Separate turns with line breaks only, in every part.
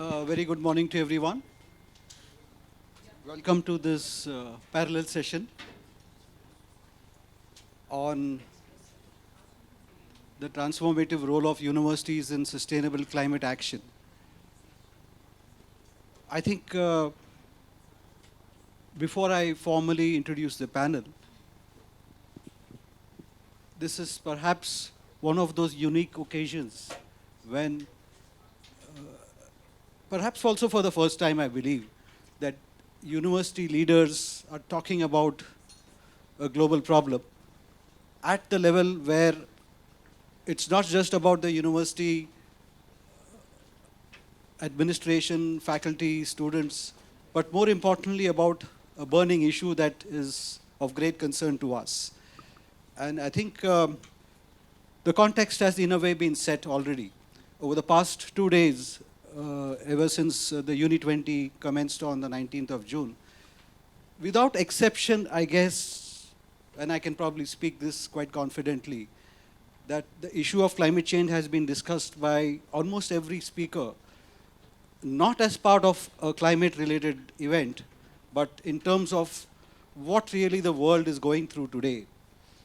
Very good morning to everyone. Welcome to this parallel session on the transformative role of universities in sustainable climate action. I think before I formally introduce the panel, this is perhaps one of those unique occasions when, perhaps also for the first time I believe, that university leaders are talking about a global problem at the level where it's not just about the university administration, faculty, students, but more importantly about a burning issue that is of great concern to us. And I think the context has in a way been set already. Over the past 2 days, ever since the Uni20 commenced on the 19th of June, without exception, I guess, and I can probably speak this quite confidently, that the issue of climate change has been discussed by almost every speaker, not as part of a climate-related event, but in terms of what really the world is going through today.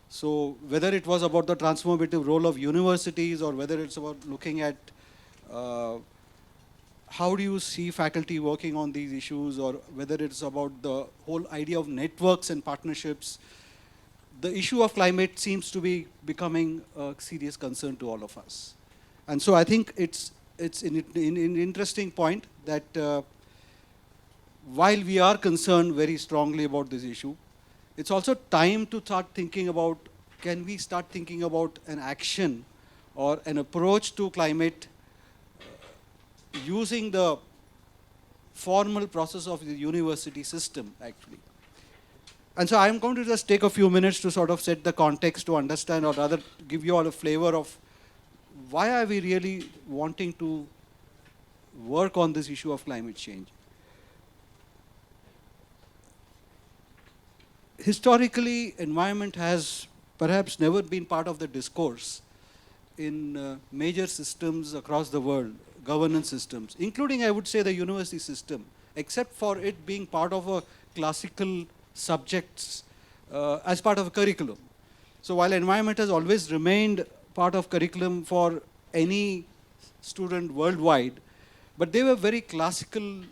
So whether it was about the transformative role of universities or whether it's about looking at how do you see faculty working on these issues, or whether it's about the whole idea of networks and partnerships, the issue of climate seems to be becoming a serious concern to all of us. And so I think it's an interesting point that while we are concerned very strongly about this issue, it's also time to start thinking about, can we start thinking about an action or an approach to climate using the formal process of the university system, actually. And so I'm going to just take a few minutes to sort of set the context to understand, or rather give you all a flavor of why are we really wanting to work on this issue of climate change. Historically, environment has perhaps never been part of the discourse in major systems across the world, governance systems, including, I would say, the university system, except for it being part of a classical subjects as part of a curriculum. So while environment has always remained part of curriculum for any student worldwide, but they were very classical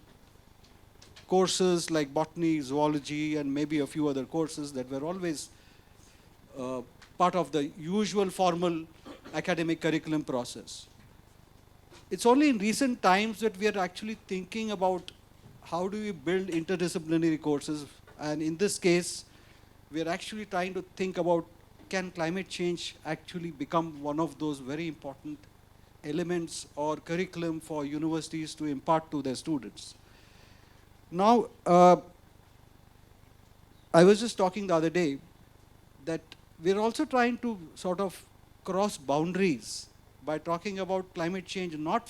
courses like botany, zoology, and maybe a few other courses that were always part of the usual formal academic curriculum process. It's only in recent times that we are actually thinking about how do we build interdisciplinary courses, and in this case, we are actually trying to think about, can climate change actually become one of those very important elements or curriculum for universities to impart to their students. Now, I was just talking the other day that we're also trying to sort of cross boundaries by talking about climate change, not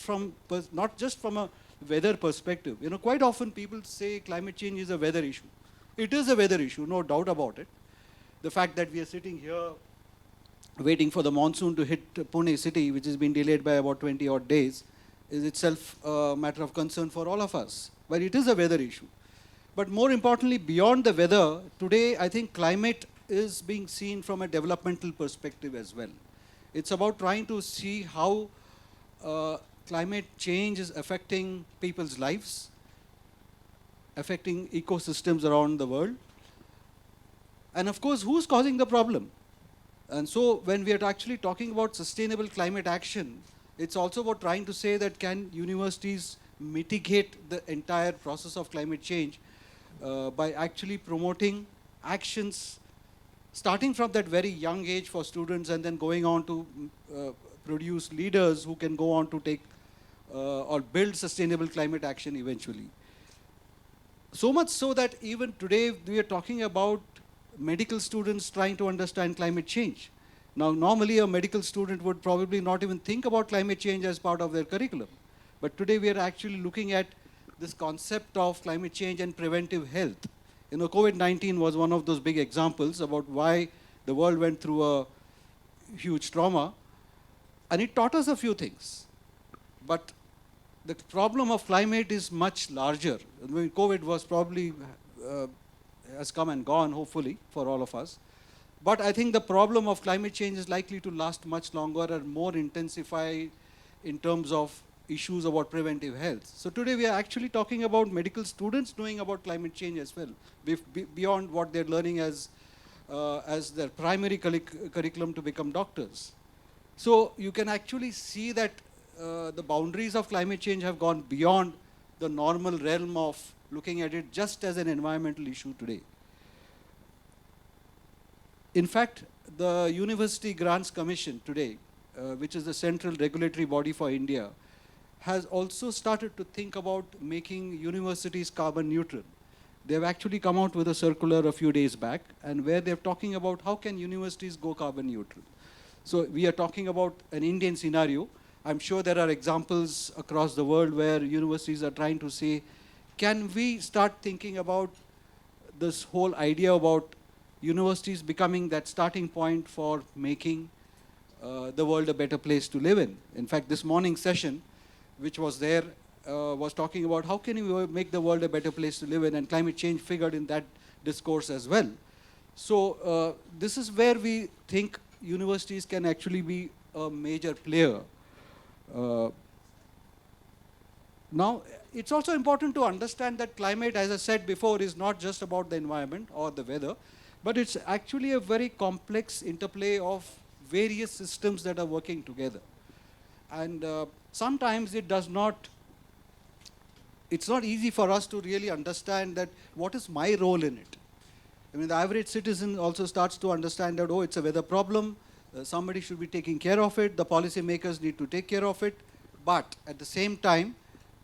just from a weather perspective. You know, quite often people say climate change is a weather issue. It is a weather issue, no doubt about it. The fact that we are sitting here waiting for the monsoon to hit Pune city, which has been delayed by about 20 odd days, is itself a matter of concern for all of us. But it is a weather issue. But more importantly, beyond the weather, today I think climate is being seen from a developmental perspective as well. It's about trying to see how climate change is affecting people's lives, affecting ecosystems around the world, and of course, who's causing the problem? And so when we are actually talking about sustainable climate action, it's also about trying to say that can universities mitigate the entire process of climate change by actually promoting actions starting from that very young age for students and then going on to produce leaders who can go on to take or build sustainable climate action eventually. So much so that even today we are talking about medical students trying to understand climate change. Now, normally a medical student would probably not even think about climate change as part of their curriculum. But today we are actually looking at this concept of climate change and preventive health. You know, COVID-19 was one of those big examples about why the world went through a huge trauma. And it taught us a few things. But the problem of climate is much larger. I mean, COVID was probably uh, has come and gone, hopefully, for all of us. But I think the problem of climate change is likely to last much longer and more intensify in terms of issues about preventive health. So today we are actually talking about medical students knowing about climate change as well, beyond what they're learning as their primary curriculum to become doctors. So you can actually see that the boundaries of climate change have gone beyond the normal realm of looking at it just as an environmental issue today. In fact, the University Grants Commission today, which is the central regulatory body for India, has also started to think about making universities carbon neutral. They've actually come out with a circular a few days back, and where they're talking about how can universities go carbon neutral. So we are talking about an Indian scenario. I'm sure there are examples across the world where universities are trying to say, can we start thinking about this whole idea about universities becoming that starting point for making the world a better place to live in. In fact, this morning's session, which was there, was talking about how can we make the world a better place to live in, and climate change figured in that discourse as well. So this is where we think universities can actually be a major player. Now, it's also important to understand that climate, as I said before, is not just about the environment or the weather, but it's actually a very complex interplay of various systems that are working together. And sometimes it's not easy for us to really understand that what is my role in it. I mean, the average citizen also starts to understand that, oh, it's a weather problem, somebody should be taking care of it, the policymakers need to take care of it, but at the same time,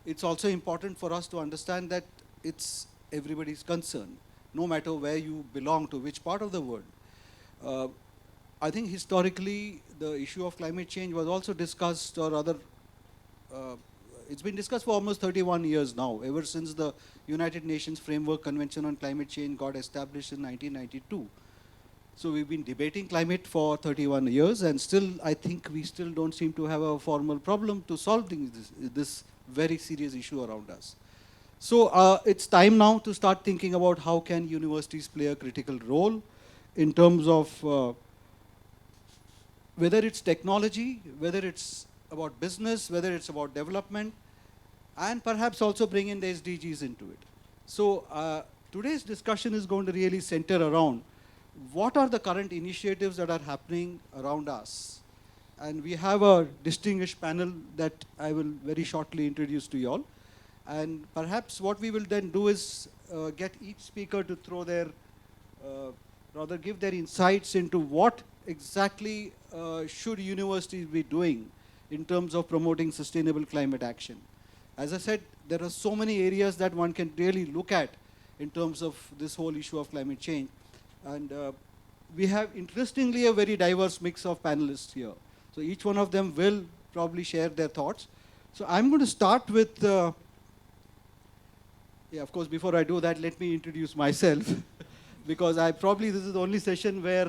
it's also important for us to understand that it's everybody's concern, no matter where you belong to, which part of the world. I think historically, the issue of climate change was also discussed, or rather, it's been discussed for almost 31 years now, ever since the United Nations Framework Convention on Climate Change got established in 1992. So we've been debating climate for 31 years, and still, I think we still don't seem to have a formal problem to solve this very serious issue around us. So it's time now to start thinking about how can universities play a critical role in terms of whether it's technology, whether it's about business, whether it's about development, and perhaps also bring in the SDGs into it. So today's discussion is going to really center around what are the current initiatives that are happening around us. And we have a distinguished panel that I will very shortly introduce to you all. And perhaps what we will then do is get each speaker to throw their, rather give their insights into what exactly should universities be doing in terms of promoting sustainable climate action. As I said, there are so many areas that one can really look at in terms of this whole issue of climate change. And we have, interestingly, a very diverse mix of panelists here. So each one of them will probably share their thoughts. So I'm going to start with, yeah, of course, before I do that, let me introduce myself. Because this is the only session where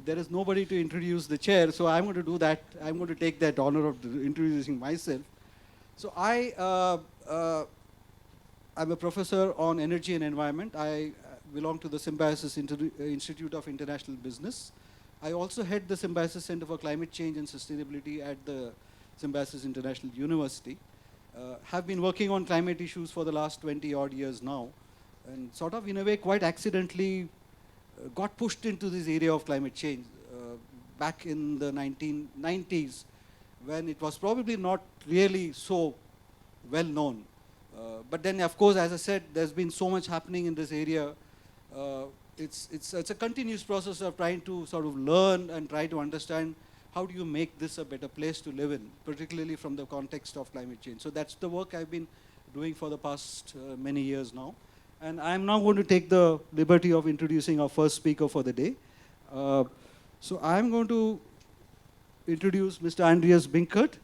there is nobody to introduce the chair. So I'm going to do that. I'm going to take that honor of introducing myself. So I'm a professor on energy and environment. I belong to the Symbiosis Institute of International Business. I also head the Symbiosis Center for Climate Change and Sustainability at the Symbiosis International University. Have been working on climate issues for the last 20 odd years now, and sort of in a way quite accidentally got pushed into this area of climate change back in the 1990s, when it was probably not really so well known. But then, of course, as I said, there's been so much happening in this area. It's a continuous process of trying to sort of learn and try to understand how do you make this a better place to live in, particularly from the context of climate change. So that's the work I've been doing for the past many years now. And I'm now going to take the liberty of introducing our first speaker for the day. So I'm going to introduce Mr. Andreas Binkert,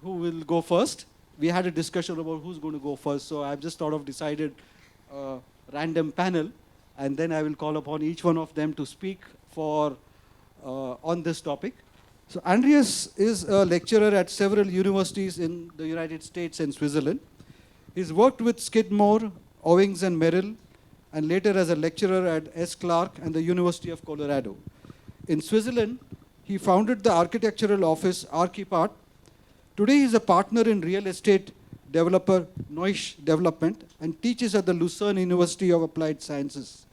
who will go first. We had a discussion about who's going to go first, so I've just sort of decided a random panel, and then I will call upon each one of them to speak for on this topic. So Andreas is a lecturer at several universities in the United States and Switzerland. He's worked with Skidmore, Owings and Merrill, and later as a lecturer at S. Clark and the University of Colorado. In Switzerland, he founded the architectural office Archipart. Today, he is a partner in real estate developer Neusch Development and teaches at the Lucerne University of Applied Sciences.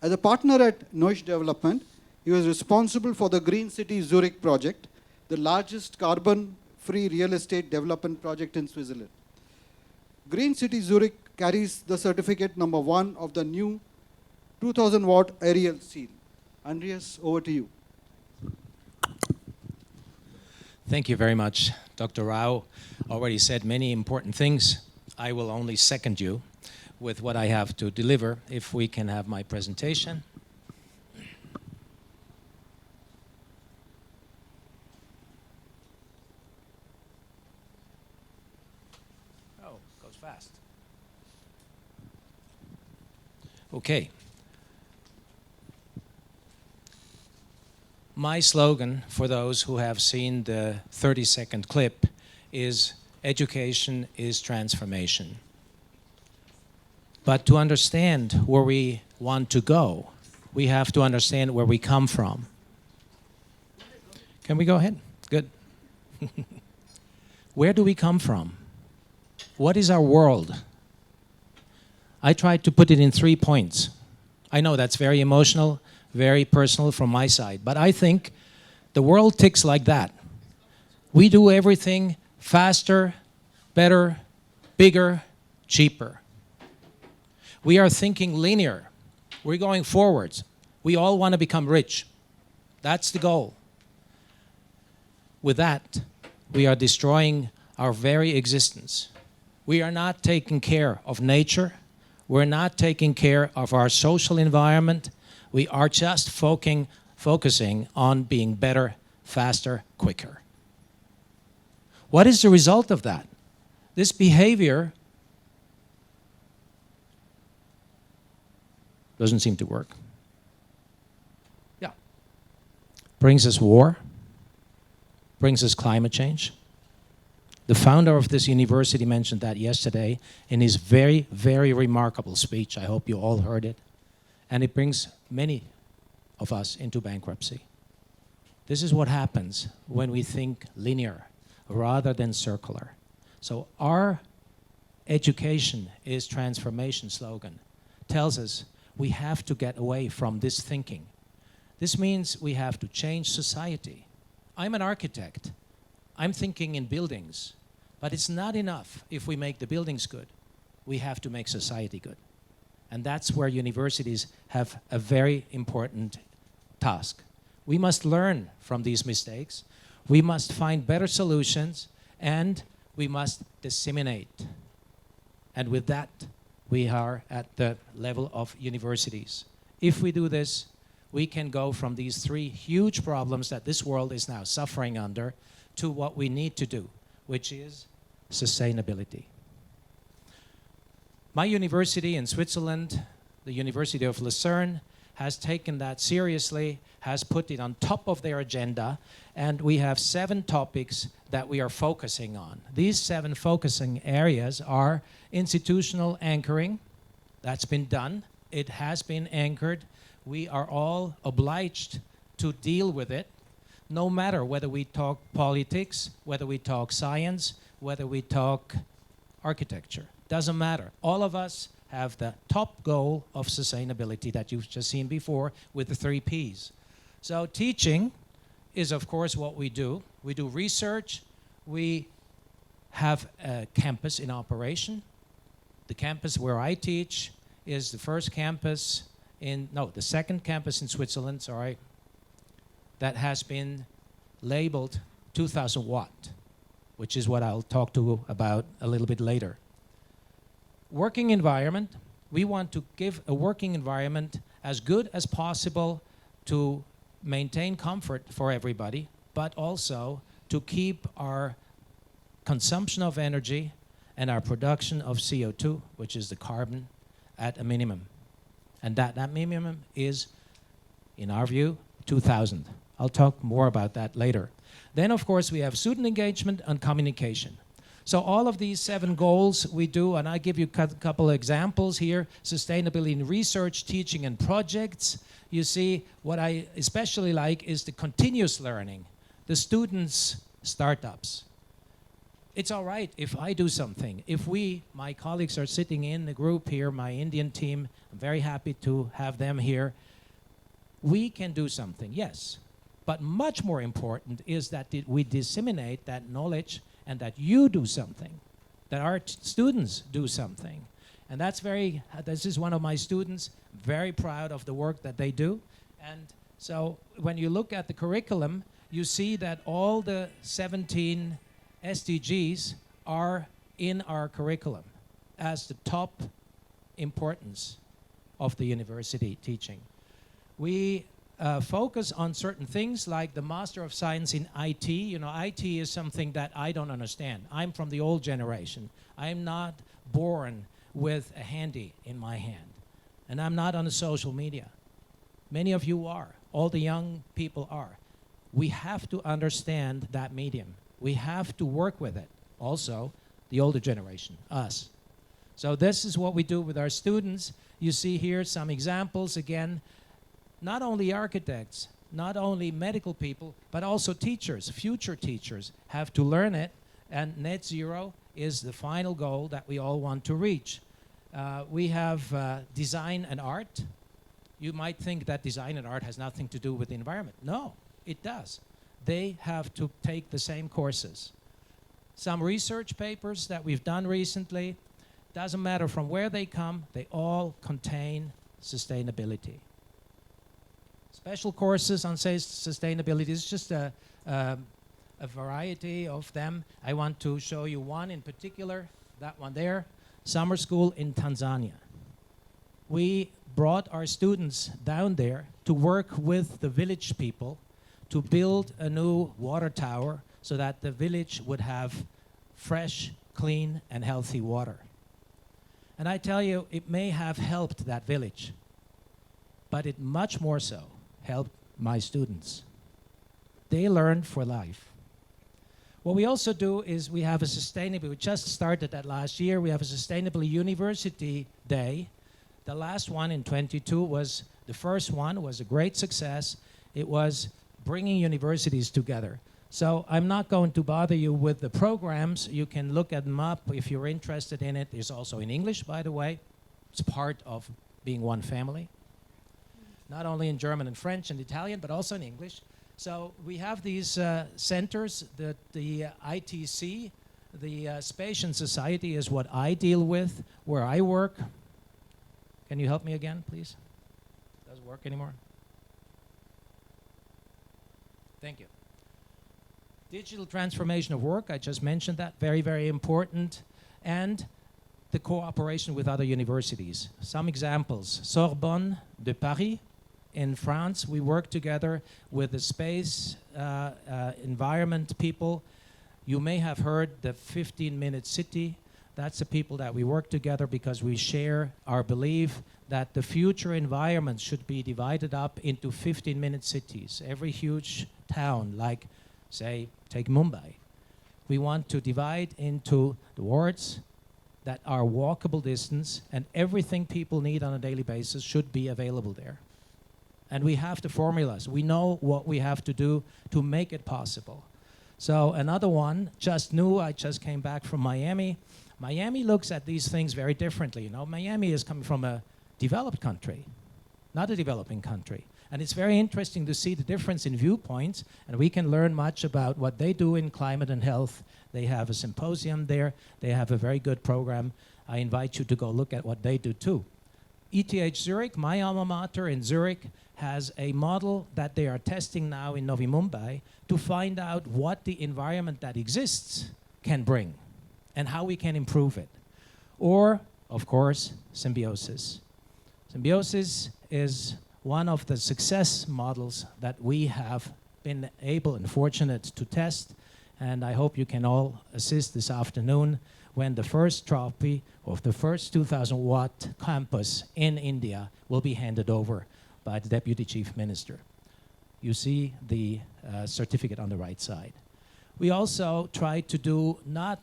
As a partner at Neusch Development, he was responsible for the Green City Zurich project, the largest carbon-free real estate development project in Switzerland. Green City Zurich carries the certificate number 1 of the new 2000-watt aerial seal. Andreas, over to you.
Thank you very much. Dr. Rao already said many important things. I will only second you with what I have to deliver. If we can have my presentation. Oh, goes fast. Okay. My slogan, for those who have seen the 30-second clip, is education is transformation. But to understand where we want to go, we have to understand where we come from. Can we go ahead? Good. Where do we come from? What is our world? I tried to put it in 3 points. I know that's very emotional, very personal from my side, but I think the world ticks like that. We do everything faster, better, bigger, cheaper. We are thinking linear. We're going forwards. We all want to become rich. That's the goal. With that, we are destroying our very existence. We are not taking care of nature. We're not taking care of our social environment. We are just focusing on being better, faster, quicker. What is the result of that? This behavior doesn't seem to work. Yeah. Brings us war, brings us climate change. The founder of this university mentioned that yesterday in his very, very remarkable speech. I hope you all heard it. And it brings many of us into bankruptcy. This is what happens when we think linear rather than circular. So our education is transformation slogan tells us we have to get away from this thinking. This means we have to change society. I'm an architect. I'm thinking in buildings. But it's not enough if we make the buildings good. We have to make society good. And that's where universities have a very important task. We must learn from these mistakes. We must find better solutions, and we must disseminate. And with that, we are at the level of universities. If we do this, we can go from these 3 huge problems that this world is now suffering under to what we need to do, which is sustainability. My university in Switzerland, the University of Lucerne, has taken that seriously, has put it on top of their agenda, and we have 7 topics that we are focusing on. These 7 focusing areas are institutional anchoring. That's been done. It has been anchored. We are all obliged to deal with it, no matter whether we talk politics, whether we talk science, whether we talk architecture. Doesn't matter. All of us have the top goal of sustainability that you've just seen before with the 3 Ps. So teaching is, of course, what we do. We do research. We have a campus in operation. The campus where I teach is the the second campus in Switzerland, sorry, that has been labeled 2000 watt, which is what I'll talk to you about a little bit later. Working environment, we want to give a working environment as good as possible to maintain comfort for everybody, but also to keep our consumption of energy and our production of CO2, which is the carbon, at a minimum. And that minimum is, in our view, 2000. I'll talk more about that later. Then, of course, we have student engagement and communication. So all of these 7 goals we do, and I give you a couple of examples here. Sustainability in research, teaching, and projects. You see, what I especially like is the continuous learning, the students' startups. It's all right if I do something. If my colleagues are sitting in the group here, my Indian team, I'm very happy to have them here. We can do something, yes. But much more important is that we disseminate that knowledge and that you do something, that our students do something. And this is one of my students, very proud of the work that they do. And so when you look at the curriculum, you see that all the 17 SDGs are in our curriculum as the top importance of the university teaching. We focus on certain things like the Master of Science in IT. You know, IT is something that I don't understand. I'm from the old generation. I'm not born with a handy in my hand. And I'm not on the social media. Many of you are. All the young people are. We have to understand that medium. We have to work with it. Also, the older generation, us. So this is what we do with our students. You see here some examples again. Not only architects, not only medical people, but also teachers, future teachers have to learn it, and net zero is the final goal that we all want to reach. We have design and art. You might think that design and art has nothing to do with the environment. No, it does. They have to take the same courses. Some research papers that we've done recently, doesn't matter from where they come, they all contain sustainability. Special courses on sustainability is just a variety of them. I want to show you one in particular, that one there, summer school in Tanzania. We brought our students down there to work with the village people to build a new water tower so that the village would have fresh, clean, and healthy water. And I tell you, it may have helped that village, but it much more so helped my students. They learned for life. What we also do is we have a sustainable, we just started that last year, we have a Sustainable University Day. The last one in 22 was, the first one was a great success. It was bringing universities together. So I'm not going to bother you with the programs. You can look at them up if you're interested in it. It's also in English, by the way. It's part of being one family. Not only in German and French and Italian, but also in English. So we have these centers, the ITC, the Space and Society is what I deal with, where I work. Can you help me again, please? Does it work anymore? Thank you. Digital transformation of work, I just mentioned that, very, very important. And the cooperation with other universities. Some examples, Sorbonne de Paris. In France, we work together with the space environment people. You may have heard the 15-minute city. That's the people that we work together because we share our belief that the future environment should be divided up into 15-minute cities. Every huge town, like, say, take Mumbai. We want to divide into the wards that are walkable distance, and everything people need on a daily basis should be available there. And we have the formulas. We know what we have to do to make it possible. So another one, just new, I just came back from Miami. Miami looks at these things very differently. You know, Miami is coming from a developed country, not a developing country. And it's very interesting to see the difference in viewpoints, and we can learn much about what they do in climate and health. They have a symposium there. They have a very good program. I invite you to go look at what they do too. ETH Zurich, my alma mater in Zurich, has a model that they are testing now in Novi Mumbai to find out what the environment that exists can bring and how we can improve it. Or, of course, Symbiosis. Symbiosis is one of the success models that we have been able and fortunate to test, and I hope you can all assist this afternoon when the first trophy of the first 2,000-watt campus in India will be handed over by the Deputy Chief Minister. You see the certificate on the right side. We also try to do not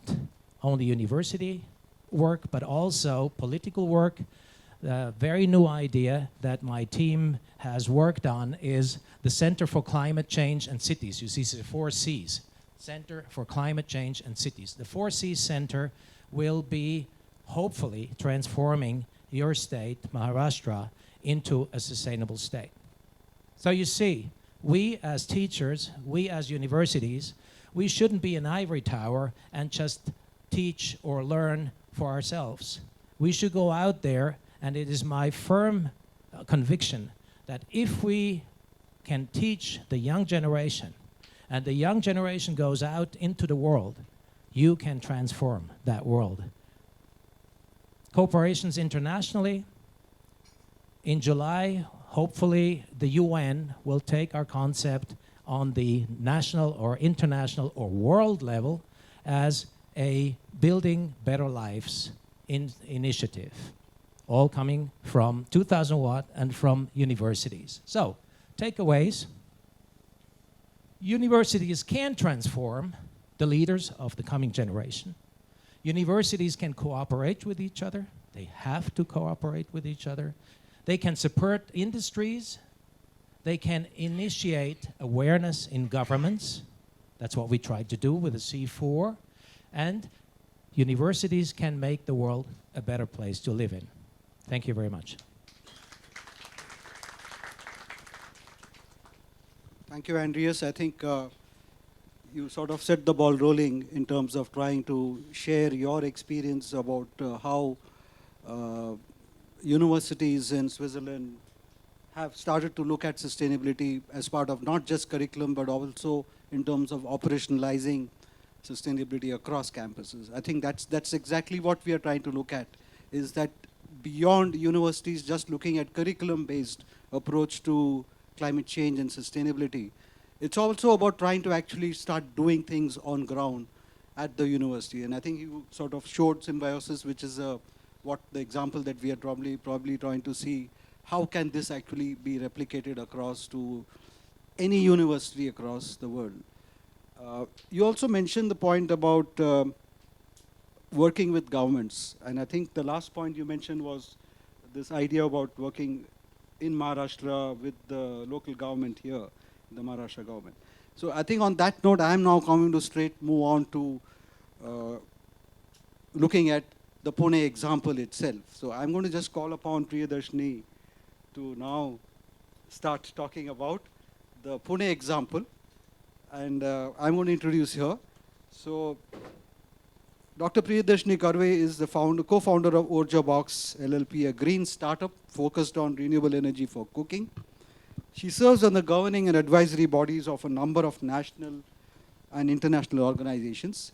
only university work, but also political work. The very new idea that my team has worked on is the Center for Climate Change and Cities. You see the 4 Cs, Center for Climate Change and Cities. The 4 Cs Center will be hopefully transforming your state, Maharashtra, into a sustainable state. So you see, we as teachers, we as universities, we shouldn't be an ivory tower and just teach or learn for ourselves. We should go out there, and it is my firm conviction that if we can teach the young generation, and the young generation goes out into the world, you can transform that world. Cooperations internationally. In July, hopefully the UN will take our concept on the national or international or world level as a Building Better Lives initiative, all coming from 2000 Watt and from universities. So, takeaways. Universities can transform the leaders of the coming generation. Universities can cooperate with each other. They have to cooperate with each other. They can support industries. They can initiate awareness in governments. That's what we tried to do with the C4. And universities can make the world a better place to live in. Thank you very much.
Thank you, Andreas. I think you sort of set the ball rolling in terms of trying to share your experience about how universities in Switzerland have started to look at sustainability as part of not just curriculum, but also in terms of operationalizing sustainability across campuses. I think that's exactly what we are trying to look at, is that beyond universities just looking at curriculum-based approach to climate change and sustainability, it's also about trying to actually start doing things on ground at the university. And I think you sort of showed Symbiosis, which is what the example that we are probably trying to see. How can this actually be replicated across to any university across the world? You also mentioned the point about working with governments. And I think the last point you mentioned was this idea about working in Maharashtra with the local government here, the Maharashtra government. So I think on that note, I am now coming to straight move on to looking at the Pune example itself. So I'm going to just call upon Priyadarshini to now start talking about the Pune example. And I'm going to introduce her. So Dr. Priyadarshini Karve is the co-founder of Orja Box LLP, a green startup focused on renewable energy for cooking. She serves on the governing and advisory bodies of a number of national and international organizations.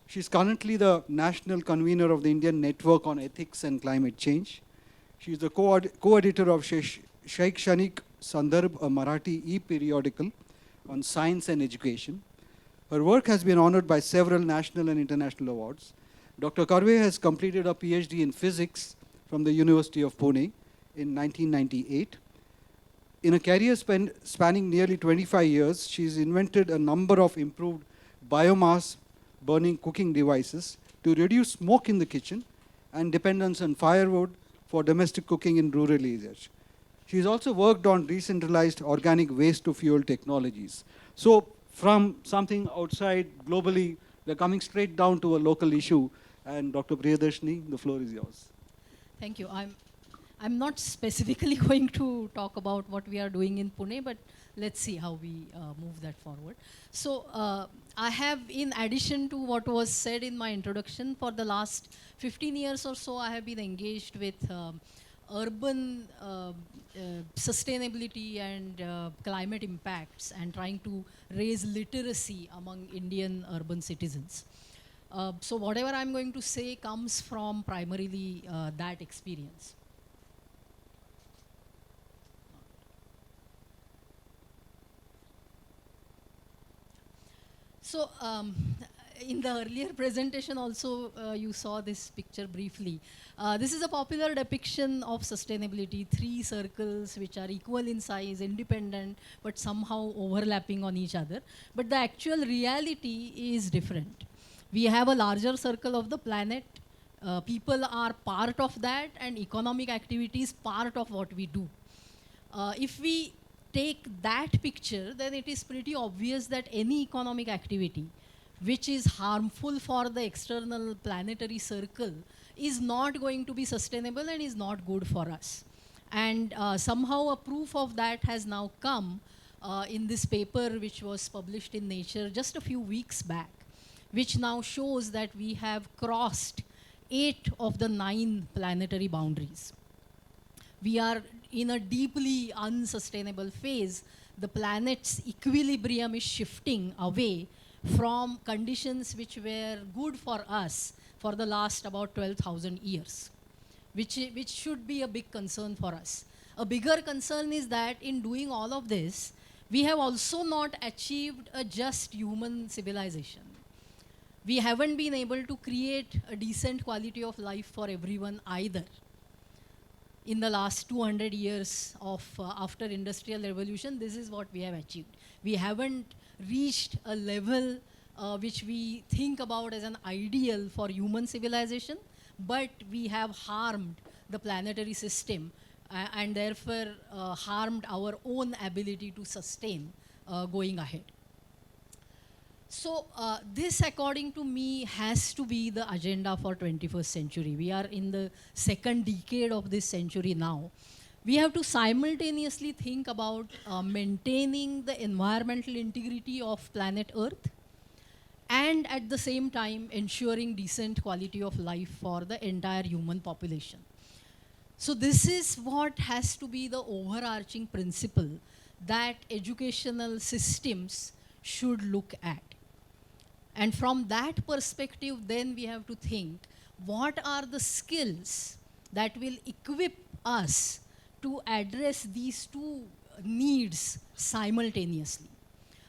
She's currently the national convener of the Indian Network on Ethics and Climate Change. She's the co-editor of Shaikshanik Sandarbh, a Marathi e-periodical on science and education. Her work has been honored by several national and international awards. Dr. Karve has completed a PhD in physics from the University of Pune in 1998. In a career spanning nearly 25 years, she's invented a number of improved biomass burning cooking devices to reduce smoke in the kitchen and dependence on firewood for domestic cooking in rural areas. She's also worked on decentralized organic waste to fuel technologies. So from something outside globally, we're coming straight down to a local issue. And Dr. Priyadarshini, the floor is yours.
Thank you. I'm not specifically going to talk about what we are doing in Pune, but let's see how we move that forward. So I have, in addition to what was said in my introduction, for the last 15 years or so, I have been engaged with urban sustainability and climate impacts and trying to raise literacy among Indian urban citizens. So whatever I'm going to say comes from primarily that experience. So in the earlier presentation also, you saw this picture briefly. This is a popular depiction of sustainability, 3 circles which are equal in size, independent, but somehow overlapping on each other. But the actual reality is different. We have a larger circle of the planet. People are part of that, and economic activity is part of what we do. If we take that picture, then it is pretty obvious that any economic activity which is harmful for the external planetary circle is not going to be sustainable and is not good for us. And somehow a proof of that has now come in this paper which was published in Nature just a few weeks back, which now shows that we have crossed 8 of the 9 planetary boundaries. We are in a deeply unsustainable phase. The planet's equilibrium is shifting away from conditions which were good for us for the last about 12,000 years, which should be a big concern for us. A bigger concern is that in doing all of this, we have also not achieved a just human civilization. We haven't been able to create a decent quality of life for everyone either. In the last 200 years of after industrial revolution, this is what we have achieved. We haven't reached a level which we think about as an ideal for human civilization, but we have harmed the planetary system and therefore harmed our own ability to sustain going ahead. So this, according to me, has to be the agenda for 21st century. We are in the second decade of this century now. We have to simultaneously think about maintaining the environmental integrity of planet Earth and at the same time ensuring decent quality of life for the entire human population. So this is what has to be the overarching principle that educational systems should look at. And from that perspective, then we have to think, what are the skills that will equip us to address these 2 needs simultaneously?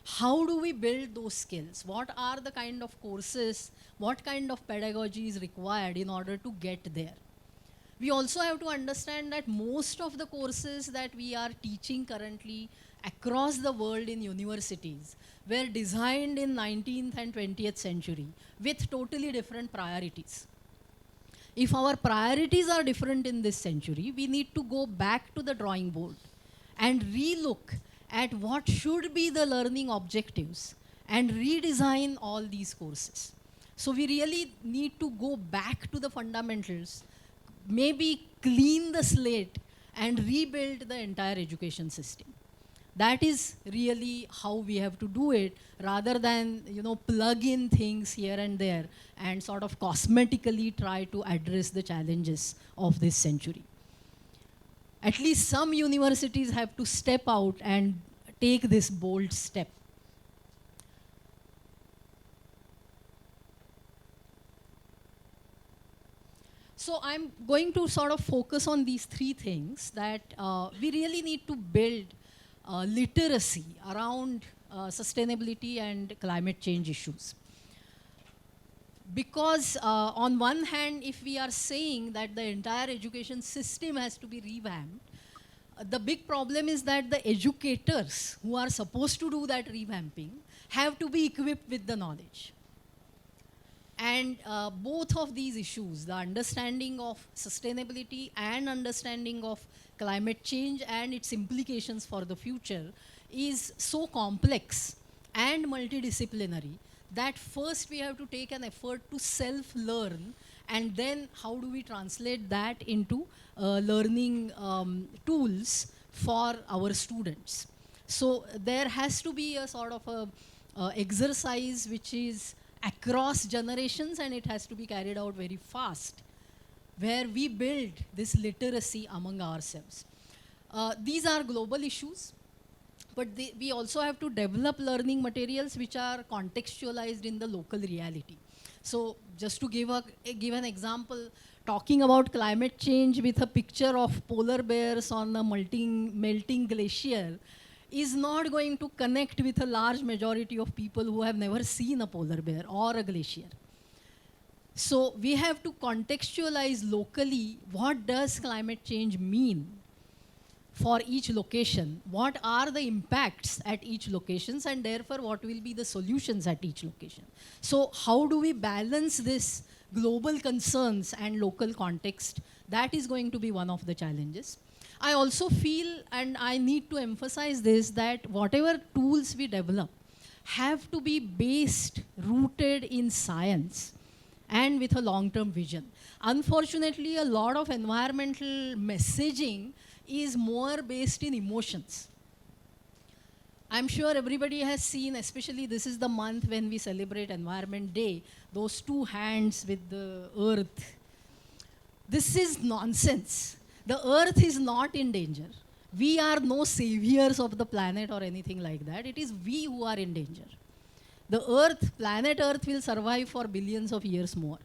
How do we build those skills? What are the kind of courses, what kind of pedagogy is required in order to get there? We also have to understand that most of the courses that we are teaching currently across the world in universities were designed in 19th and 20th century with totally different priorities. If our priorities are different in this century, we need to go back to the drawing board and relook at what should be the learning objectives and redesign all these courses. So we really need to go back to the fundamentals, maybe clean the slate and rebuild the entire education system. That is really how we have to do it, rather than plug in things here and there and sort of cosmetically try to address the challenges of this century. At least some universities have to step out and take this bold step. So I'm going to sort of focus on these 3 things that we really need to build literacy around sustainability and climate change issues. Because on one hand, if we are saying that the entire education system has to be revamped, the big problem is that the educators who are supposed to do that revamping have to be equipped with the knowledge. And both of these issues, the understanding of sustainability and understanding of climate change and its implications for the future, is so complex and multidisciplinary that first we have to take an effort to self-learn, and then how do we translate that into learning tools for our students. So there has to be a sort of a exercise which is across generations, and it has to be carried out very fast, where we build this literacy among ourselves. These are global issues, but we also have to develop learning materials which are contextualized in the local reality. So just to give an example, talking about climate change with a picture of polar bears on a melting glacier is not going to connect with a large majority of people who have never seen a polar bear or a glacier. So we have to contextualize locally what does climate change mean for each location, what are the impacts at each locations, and therefore what will be the solutions at each location. So how do we balance this global concerns and local context? That is going to be one of the challenges. I also feel, and I need to emphasize this, that whatever tools we develop have to be based, rooted in science and with a long-term vision. Unfortunately, a lot of environmental messaging is more based in emotions. I'm sure everybody has seen, especially this is the month when we celebrate Environment Day, those two hands with the earth. This is nonsense. The earth is not in danger. We are no saviors of the planet or anything like that. It is we who are in danger. The earth, planet earth, will survive for billions of years more.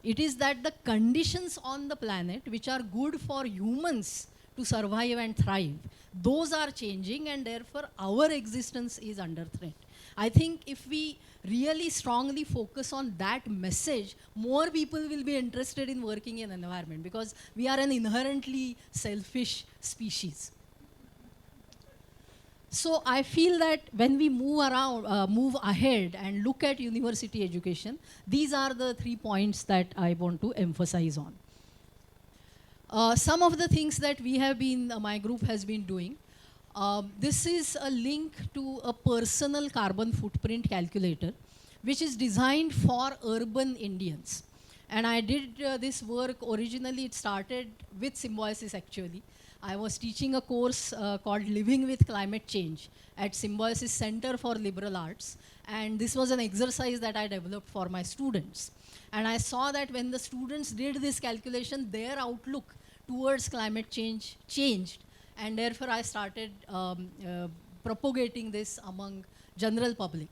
It is that the conditions on the planet which are good for humans to survive and thrive, those are changing, and therefore our existence is under threat. I think if we really strongly focus on that message, more people will be interested in working in environment, because we are an inherently selfish species. So I feel that when we move ahead and look at university education, these are the 3 points that I want to emphasize on. Some of the things that we have been, my group has been doing. This is a link to a personal carbon footprint calculator, which is designed for urban Indians. And I did this work originally, it started with Symbiosis actually. I was teaching a course called Living with Climate Change at Symbiosis Center for Liberal Arts. And this was an exercise that I developed for my students. And I saw that when the students did this calculation, their outlook towards climate change changed. And therefore, I started propagating this among general public.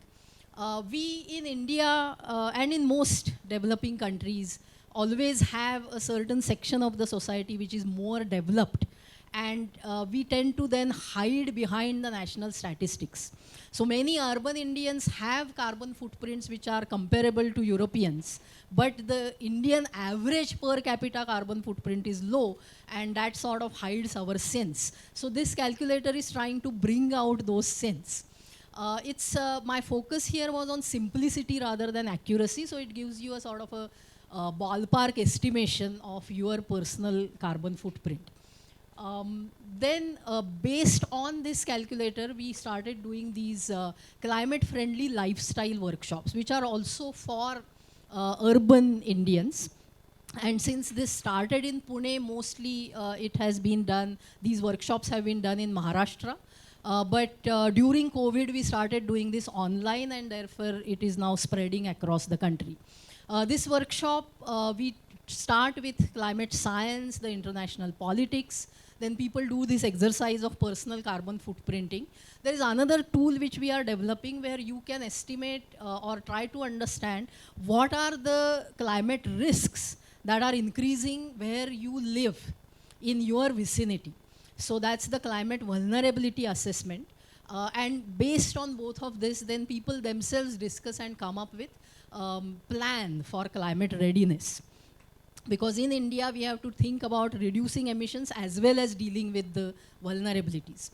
We in India and in most developing countries always have a certain section of the society which is more developed, and we tend to then hide behind the national statistics. So many urban Indians have carbon footprints which are comparable to Europeans, but the Indian average per capita carbon footprint is low, and that sort of hides our sins. So this calculator is trying to bring out those sins. My focus here was on simplicity rather than accuracy, so it gives you a sort of a ballpark estimation of your personal carbon footprint. Then based on this calculator, we started doing these climate-friendly lifestyle workshops, which are also for urban Indians. And since this started in Pune, mostly it has been done, these workshops have been done in Maharashtra. But during COVID, we started doing this online, and therefore it is now spreading across the country. This workshop, we start with climate science, the international politics. Then people do this exercise of personal carbon footprinting. There is another tool which we are developing where you can estimate or try to understand what are the climate risks that are increasing where you live in your vicinity. So that's the climate vulnerability assessment. And based on both of this, then people themselves discuss and come up with plan for climate readiness. Because in India, we have to think about reducing emissions as well as dealing with the vulnerabilities.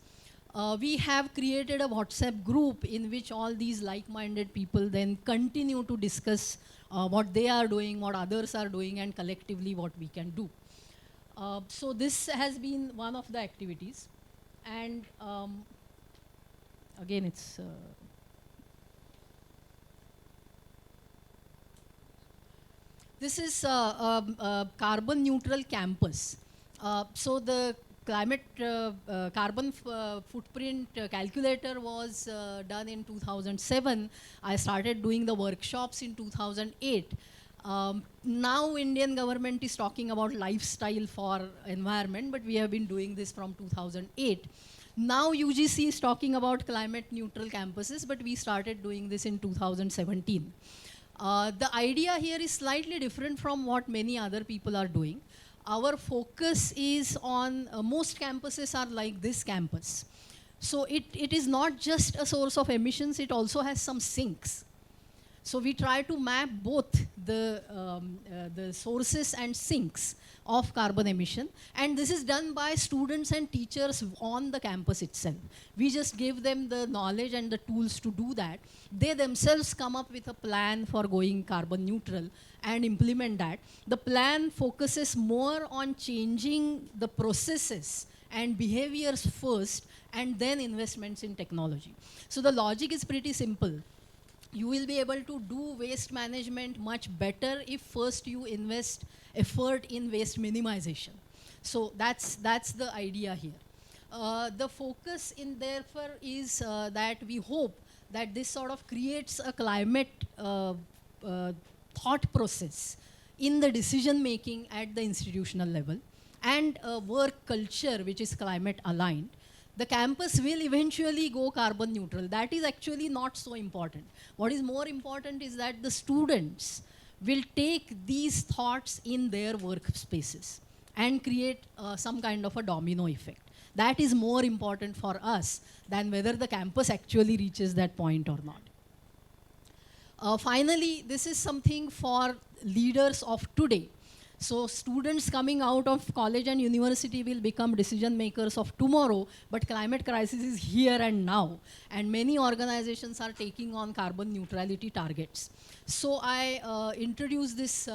We have created a WhatsApp group in which all these like-minded people then continue to discuss what they are doing, what others are doing, and collectively what we can do. So this has been one of the activities. And again, it's... This is a carbon neutral campus. So the climate carbon footprint calculator was done in 2007. I started doing the workshops in 2008. Now Indian government is talking about lifestyle for environment, but we have been doing this from 2008. Now UGC is talking about climate neutral campuses, but we started doing this in 2017. The idea here is slightly different from what many other people are doing. Our focus is on, most campuses are like this campus. So it is not just a source of emissions, it also has some sinks. So we try to map both the sources and sinks of carbon emission, and this is done by students and teachers on the campus itself. We just give them the knowledge and the tools to do that. They themselves come up with a plan for going carbon neutral and implement that. The plan focuses more on changing the processes and behaviors first, and then investments in technology. So the logic is pretty simple. You will be able to do waste management much better if first you invest effort in waste minimization. So that's the idea here. The focus in therefore is that we hope that this sort of creates a climate thought process in the decision making at the institutional level, and a work culture which is climate aligned. The campus will eventually go carbon neutral. That is actually not so important. What is more important is that the students will take these thoughts in their workspaces and create some kind of a domino effect. That is more important for us than whether the campus actually reaches that point or not. Finally, this is something for leaders of today. So students coming out of college and university will become decision makers of tomorrow, but climate crisis is here and now. And many organizations are taking on carbon neutrality targets. So I introduced this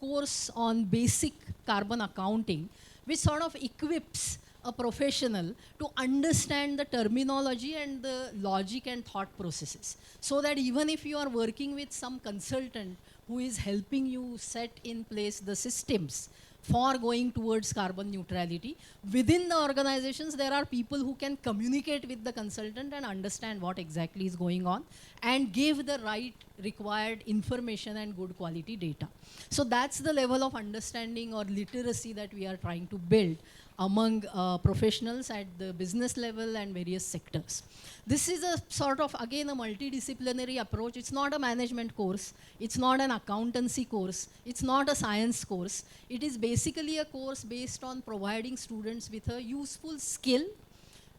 course on basic carbon accounting, which sort of equips a professional to understand the terminology and the logic and thought processes. So that even if you are working with some consultant who is helping you set in place the systems for going towards carbon neutrality, within the organizations there are people who can communicate with the consultant and understand what exactly is going on and give the right required information and good quality data. So that's the level of understanding or literacy that we are trying to build among professionals at the business level and various sectors. This is a sort of, again, a multidisciplinary approach. It's not a management course. It's not an accountancy course. It's not a science course. It is basically a course based on providing students with a useful skill,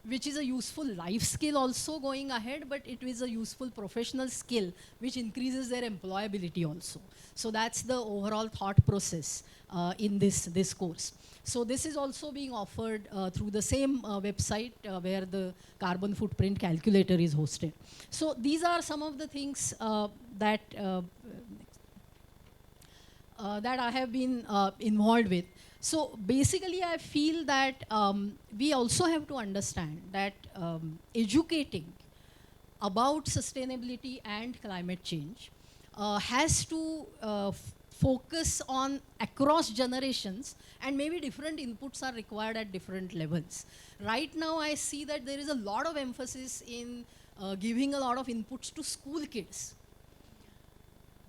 which is a useful life skill also going ahead, but it is a useful professional skill which increases their employability also. So that's the overall thought process in this course. So this is also being offered through the same website where the carbon footprint calculator is hosted. So these are some of the things that I have been involved with. So basically I feel that we also have to understand that educating about sustainability and climate change has to focus on across generations, and maybe different inputs are required at different levels. Right now I see that there is a lot of emphasis in giving a lot of inputs to school kids,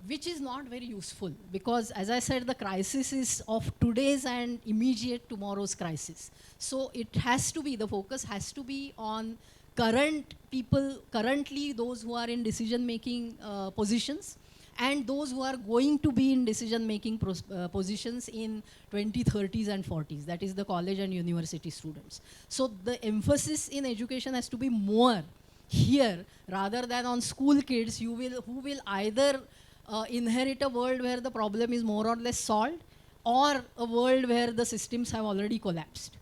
which is not very useful, because as I said, the crisis is of today's and immediate tomorrow's crisis. So it has to be, the focus has to be on current people, currently those who are in decision-making positions, and those who are going to be in decision-making positions in 2030s and 40s, that is the college and university students. So the emphasis in education has to be more here rather than on school kids who will either inherit a world where the problem is more or less solved, or a world where the systems have already collapsed.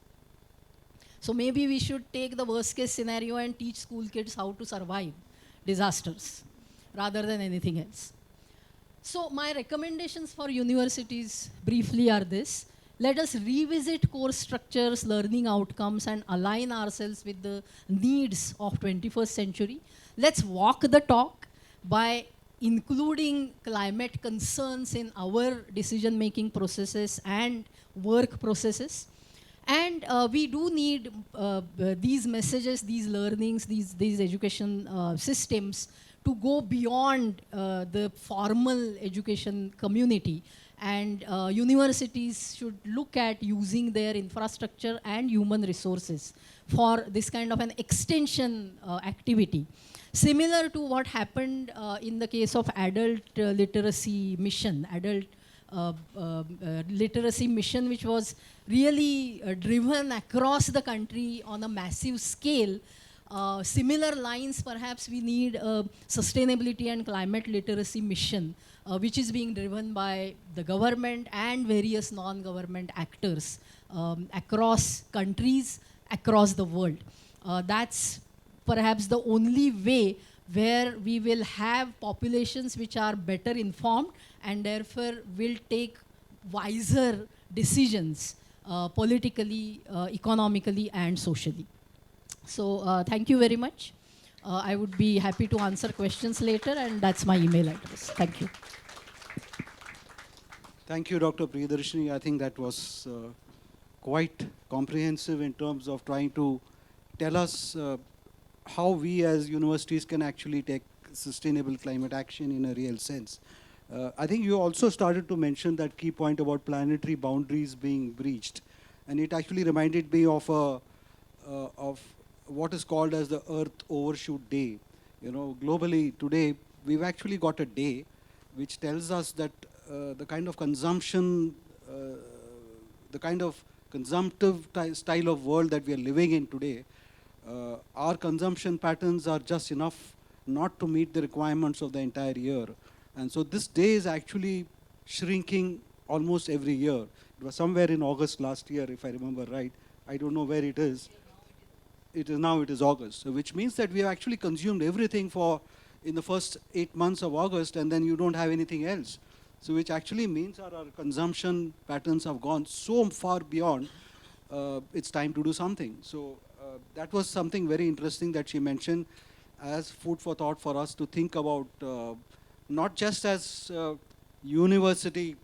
So maybe we should take the worst case scenario and teach school kids how to survive disasters rather than anything else. So my recommendations for universities briefly are this. Let us revisit course structures, learning outcomes, and align ourselves with the needs of 21st century. Let's walk the talk by including climate concerns in our decision-making processes and work processes. And we do need these messages, these learnings, these education systems to go beyond the formal education community. And universities should look at using their infrastructure and human resources for this kind of an extension activity. Similar to what happened in the case of adult literacy mission, literacy mission, which was really driven across the country on a massive scale. Similar lines, perhaps we need a sustainability and climate literacy mission, which is being driven by the government and various non-government actors across countries, across the world. That's perhaps the only way where we will have populations which are better informed and therefore will take wiser decisions politically, economically, and socially. So thank you very much. I would be happy to answer questions later, and that's my email address. Thank you.
Thank you, Dr. Priyadarshini. I think that was quite comprehensive in terms of trying to tell us how we as universities can actually take sustainable climate action in a real sense. I think you also started to mention that key point about planetary boundaries being breached. And it actually reminded me of what is called as the Earth Overshoot Day. You know, globally today, we've actually got a day which tells us that the kind of consumption, the kind of consumptive style of world that we are living in today, our consumption patterns are just enough not to meet the requirements of the entire year. And so this day is actually shrinking almost every year. It was somewhere in August last year, if I remember right. I don't know where it is. It is August, so which means that we have actually consumed everything in the first 8 months of August, and then you don't have anything else. So which actually means our consumption patterns have gone so far beyond, it's time to do something. So that was something very interesting that she mentioned as food for thought for us to think about, not just as university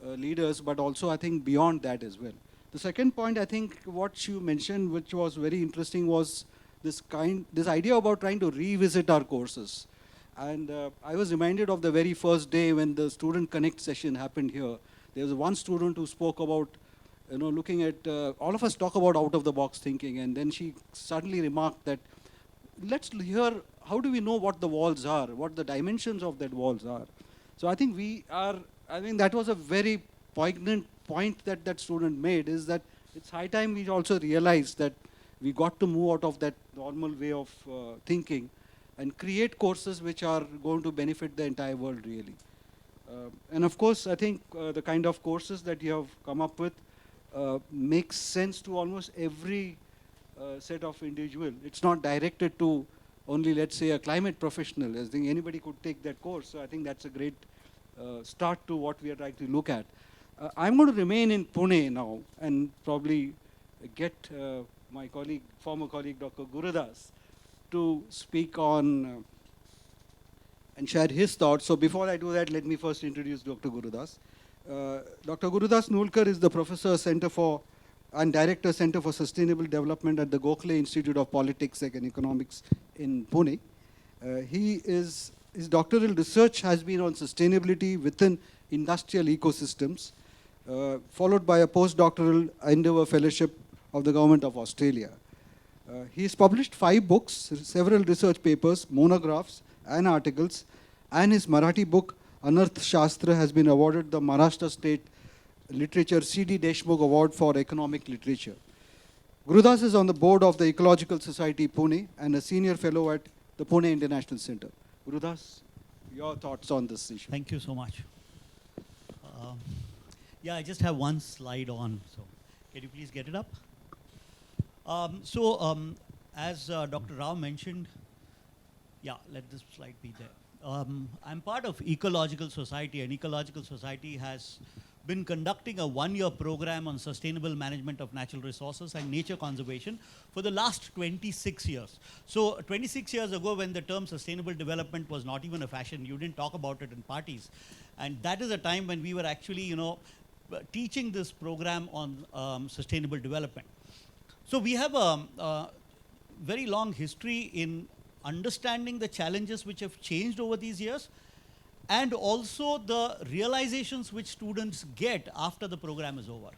leaders, but also I think beyond that as well. The second point, I think what you mentioned, which was very interesting, was this idea about trying to revisit our courses. And I was reminded of the very first day when the Student Connect session happened here. There was one student who spoke about, looking at, all of us talk about out-of-the-box thinking, and then she suddenly remarked that, let's hear, how do we know what the walls are, what the dimensions of that walls are? So I think that was a very poignant point that that student made, is that it's high time we also realize that we got to move out of that normal way of thinking and create courses which are going to benefit the entire world really. And of course, I think the kind of courses that you have come up with makes sense to almost every set of individual. It's not directed to only, let's say, a climate professional. I think anybody could take that course. So I think that's a great start to what we are trying to look at. I'm going to remain in Pune now and probably get my colleague, former colleague, Dr. Gurudas, to speak on and share his thoughts. So before I do that, let me first introduce Dr. Gurudas. Dr. Gurudas Nulkar is the Professor and Director Center for Sustainable Development at the Gokhale Institute of Politics and Economics in Pune. His doctoral research has been on sustainability within industrial ecosystems, followed by a postdoctoral endeavor fellowship of the Government of Australia. He has published 5 books, several research papers, monographs, and articles, and his Marathi book, Anarth Shastra, has been awarded the Maharashtra State Literature C.D. Deshmukh Award for Economic Literature. Gurudas is on the board of the Ecological Society Pune and a senior fellow at the Pune International Center. Gurudas, your thoughts on this issue?
Thank you so much. Yeah, I just have one slide on, so can you please get it up? As Dr. Rao mentioned, yeah, let this slide be there. I'm part of Ecological Society, and Ecological Society has been conducting a 1-year program on sustainable management of natural resources and nature conservation for the last 26 years. So 26 years ago, when the term sustainable development was not even a fashion, you didn't talk about it in parties. And that is a time when we were actually, teaching this program on sustainable development. So we have a very long history in understanding the challenges which have changed over these years, and also the realizations which students get after the program is over.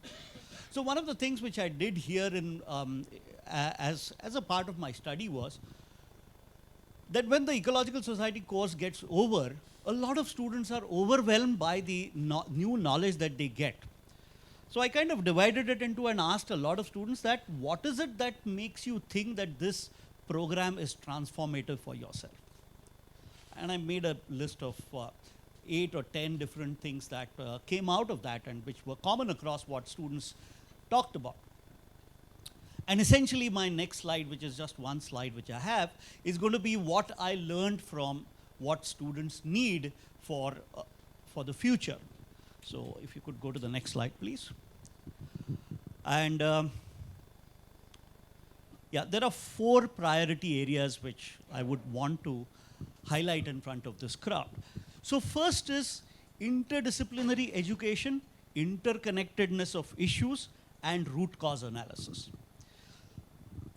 So one of the things which I did here as a part of my study was that when the Ecological Society course gets over, a lot of students are overwhelmed by the new knowledge that they get. So I kind of divided it into and asked a lot of students that what is it that makes you think that this program is transformative for yourself? And I made a list of 8 or 10 different things that came out of that and which were common across what students talked about. And essentially my next slide, which is just one slide which I have, is going to be what I learned from what students need for the future. So if you could go to the next slide, please. And yeah, there are 4 priority areas which I would want to highlight in front of this crowd. So first is interdisciplinary education, interconnectedness of issues, and root cause analysis.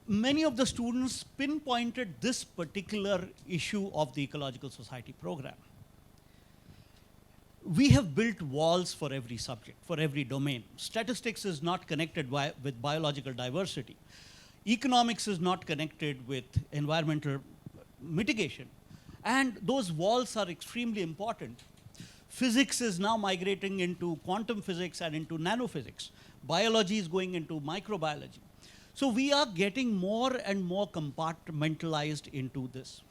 Many of the students pinpointed this particular issue of the Ecological Society program. We have built walls for every subject, for every domain. Statistics is not connected with biological diversity. Economics is not connected with environmental mitigation. And those walls are extremely important. Physics is now migrating into quantum physics and into nanophysics. Biology is going into microbiology. So we are getting more and more compartmentalized into this.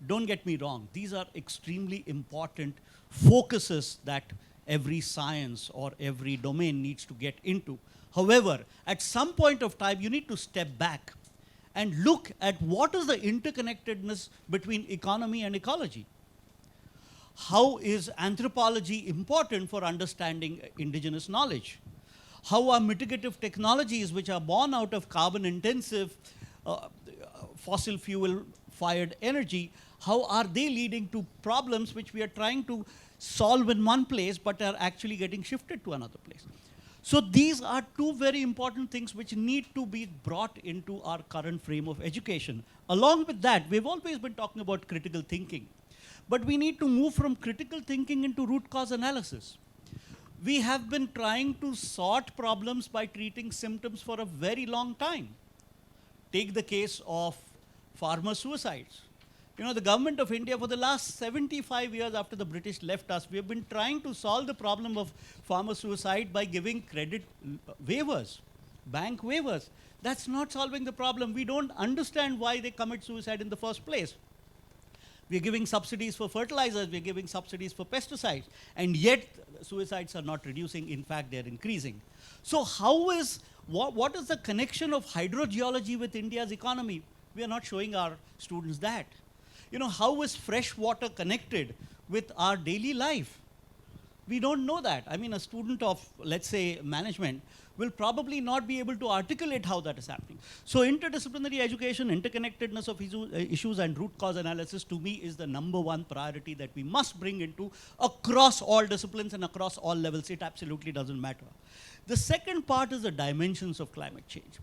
Don't get me wrong, these are extremely important focuses that every science or every domain needs to get into. However, at some point of time, you need to step back and look at what is the interconnectedness between economy and ecology. How is anthropology important for understanding indigenous knowledge? How are mitigative technologies which are born out of carbon-intensive fossil fuel-fired energy, how are they leading to problems which we are trying to solve in one place but are actually getting shifted to another place? So these are 2 very important things which need to be brought into our current frame of education. Along with that, we've always been talking about critical thinking, but we need to move from critical thinking into root cause analysis. We have been trying to sort problems by treating symptoms for a very long time. Take the case of farmer suicides. You know, the government of India for the last 75 years after the British left us, we have been trying to solve the problem of farmer suicide by giving credit waivers, bank waivers. That's not solving the problem. We don't understand why they commit suicide in the first place. We're giving subsidies for fertilizers, we're giving subsidies for pesticides, and yet suicides are not reducing, in fact, they're increasing. So what is the connection of hydrogeology with India's economy? We are not showing our students that. You know, how is fresh water connected with our daily life? We don't know that. I mean, a student of, let's say, management will probably not be able to articulate how that is happening. So interdisciplinary education, interconnectedness of issues and root cause analysis to me is the #1 priority that we must bring into across all disciplines and across all levels. It absolutely doesn't matter. The second part is the dimensions of climate change.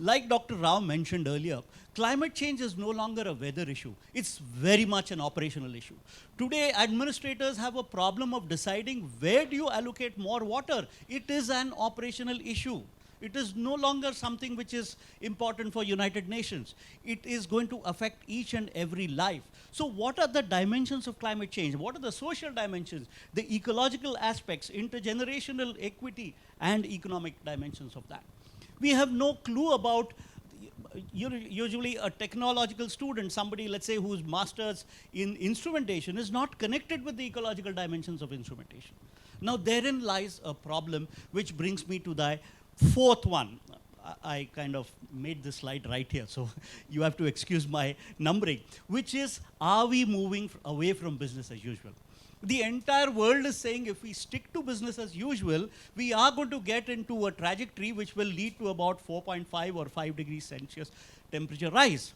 Like Dr. Rao mentioned earlier, climate change is no longer a weather issue. It's very much an operational issue. Today, administrators have a problem of deciding where do you allocate more water. It is an operational issue. It is no longer something which is important for United Nations. It is going to affect each and every life. So what are the dimensions of climate change? What are the social dimensions, the ecological aspects, intergenerational equity, and economic dimensions of that? We have no clue about, usually a technological student, somebody, let's say, whose master's in instrumentation is not connected with the ecological dimensions of instrumentation. Now, therein lies a problem, which brings me to the 4th one. I kind of made this slide right here, so you have to excuse my numbering, which is, are we moving away from business as usual? The entire world is saying if we stick to business as usual, we are going to get into a trajectory which will lead to about 4.5 or 5 degrees Celsius temperature rise.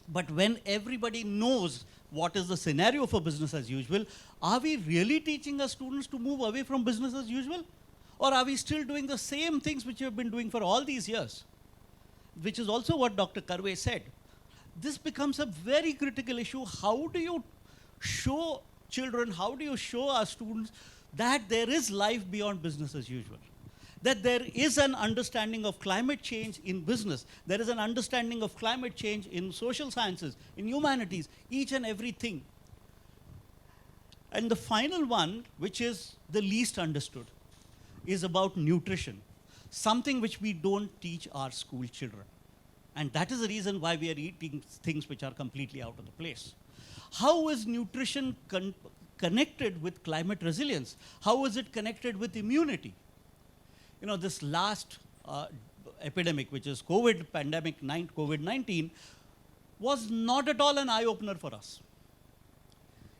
But when everybody knows what is the scenario for business as usual, are we really teaching our students to move away from business as usual? Or are we still doing the same things which we have been doing for all these years? Which is also what Dr. Karve said. This becomes a very critical issue. How do you show children, how do you show our students that there is life beyond business as usual? That there is an understanding of climate change in business. There is an understanding of climate change in social sciences, in humanities, each and everything. And the final one, which is the least understood, is about nutrition. Something which we don't teach our school children. And that is the reason why we are eating things which are completely out of the place. How is nutrition connected with climate resilience? How is it connected with immunity? You know, this last epidemic, which is COVID-19, was not at all an eye-opener for us.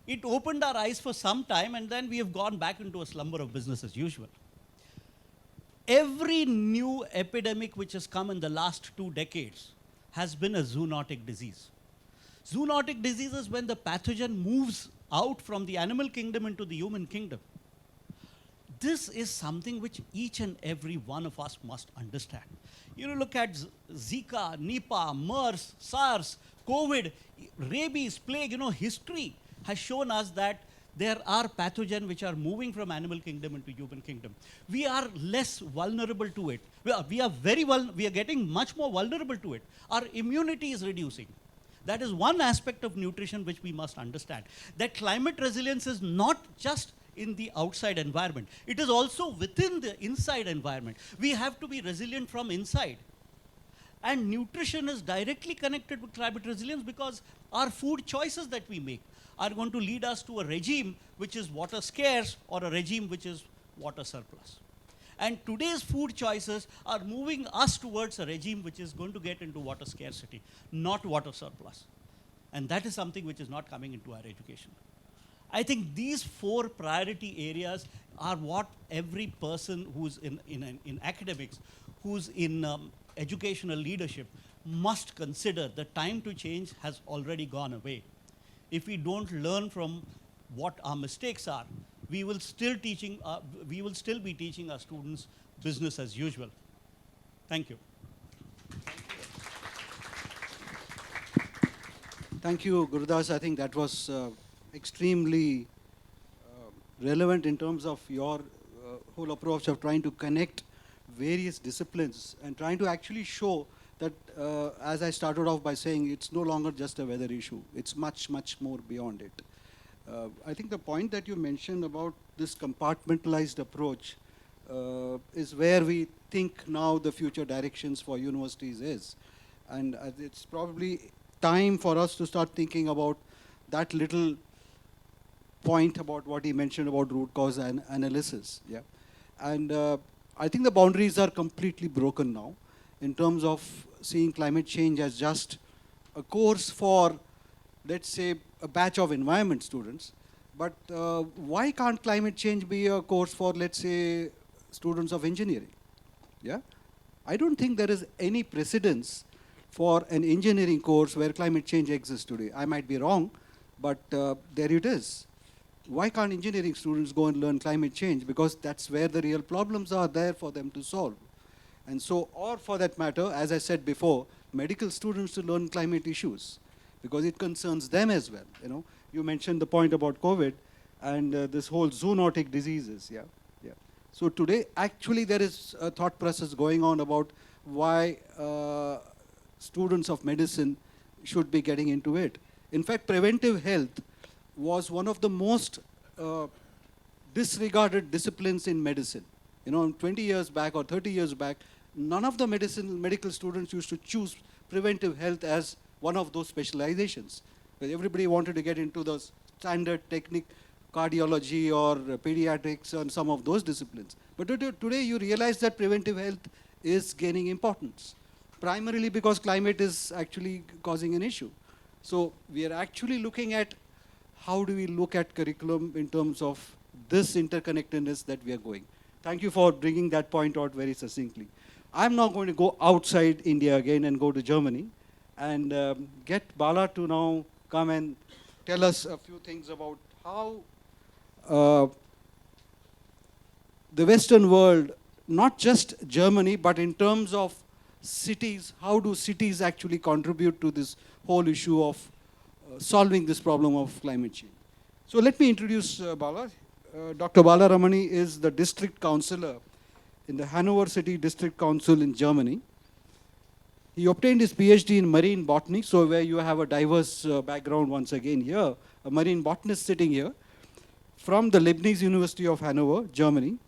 It opened our eyes for some time, and then we have gone back into a slumber of business as usual. Every new epidemic which has come in the last 2 decades has been a zoonotic disease. Zoonotic disease is when the pathogen moves out from the animal kingdom into the human kingdom. This is something which each and every one of us must understand. You know, look at Zika, Nipah, MERS, SARS, COVID, rabies, plague. You know, history has shown us that there are pathogens which are moving from animal kingdom into human kingdom. We are less vulnerable to it. We are getting much more vulnerable to it. Our immunity is reducing. That is one aspect of nutrition which we must understand. That climate resilience is not just in the outside environment. It is also within the inside environment. We have to be resilient from inside. And nutrition is directly connected with climate resilience because our food choices that we make are going to lead us to a regime which is water scarce or a regime which is water surplus. And today's food choices are moving us towards a regime which is going to get into water scarcity, not water surplus. And that is something which is not coming into our education. I think these 4 priority areas are what every person who's in academics, who's in educational leadership must consider. The time to change has already gone away. If we don't learn from what our mistakes are, we will still be teaching our students business as usual. Thank you.
Thank you, Gurudas. I think that was extremely relevant in terms of your whole approach of trying to connect various disciplines and trying to actually show that, as I started off by saying, it's no longer just a weather issue. It's much, much more beyond it. I think the point that you mentioned about this compartmentalized approach is where we think now the future directions for universities is. And it's probably time for us to start thinking about that little point about what he mentioned about root cause and analysis. Yeah. And I think the boundaries are completely broken now in terms of seeing climate change as just a course for, let's say, a batch of environment students. But why can't climate change be a course for, let's say, students of engineering? Yeah? I don't think there is any precedence for an engineering course where climate change exists today. I might be wrong, but there it is. Why can't engineering students go and learn climate change? Because that's where the real problems are there for them to solve. And so, or for that matter, as I said before, medical students to learn climate issues because it concerns them as well. You know, you mentioned the point about COVID and this whole zoonotic diseases. Yeah, yeah. So today, actually, there is a thought process going on about why students of medicine should be getting into it. In fact, preventive health was one of the most disregarded disciplines in medicine. You know, 20 years back or 30 years back, none of the medical students used to choose preventive health as one of those specializations. Because everybody wanted to get into the standard technique, cardiology or pediatrics and some of those disciplines. But today you realize that preventive health is gaining importance, primarily because climate is actually causing an issue. So we are actually looking at how do we look at curriculum in terms of this interconnectedness that we are going. Thank you for bringing that point out very succinctly. I'm now going to go outside India again and go to Germany and get Bala to now come and tell us a few things about how the Western world, not just Germany, but in terms of cities, how do cities actually contribute to this whole issue of solving this problem of climate change. So let me introduce Bala. Dr. Bala Ramani is the district councillor in the Hanover City District Council in Germany. He obtained his PhD in marine botany, so where you have a diverse background once again here, a marine botanist sitting here, from the Leibniz University of Hanover, Germany.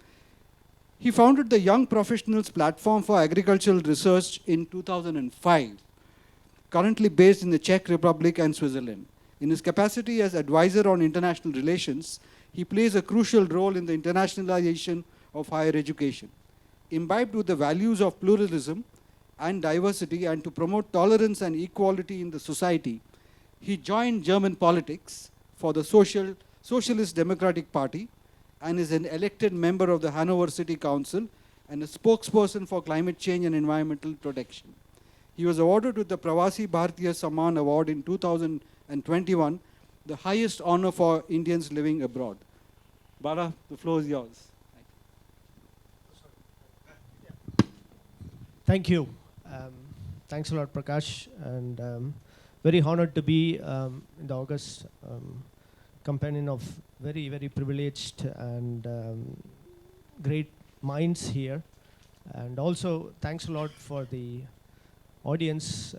He founded the Young Professionals Platform for Agricultural Research in 2005. currently based in the Czech Republic and Switzerland. In his capacity as advisor on international relations, he plays a crucial role in the internationalization of higher education. Imbibed with the values of pluralism and diversity and to promote tolerance and equality in the society, he joined German politics for the Socialist Democratic Party and is an elected member of the Hanover City Council and a spokesperson for climate change and environmental protection. He was awarded with the Pravasi Bharatiya Samman Award in 2021, the highest honor for Indians living abroad. Bala, the floor is yours.
Thank you. Thanks a lot, Prakash, and very honored to be in the August companion of very, very privileged and great minds here. And also, thanks a lot for the audience.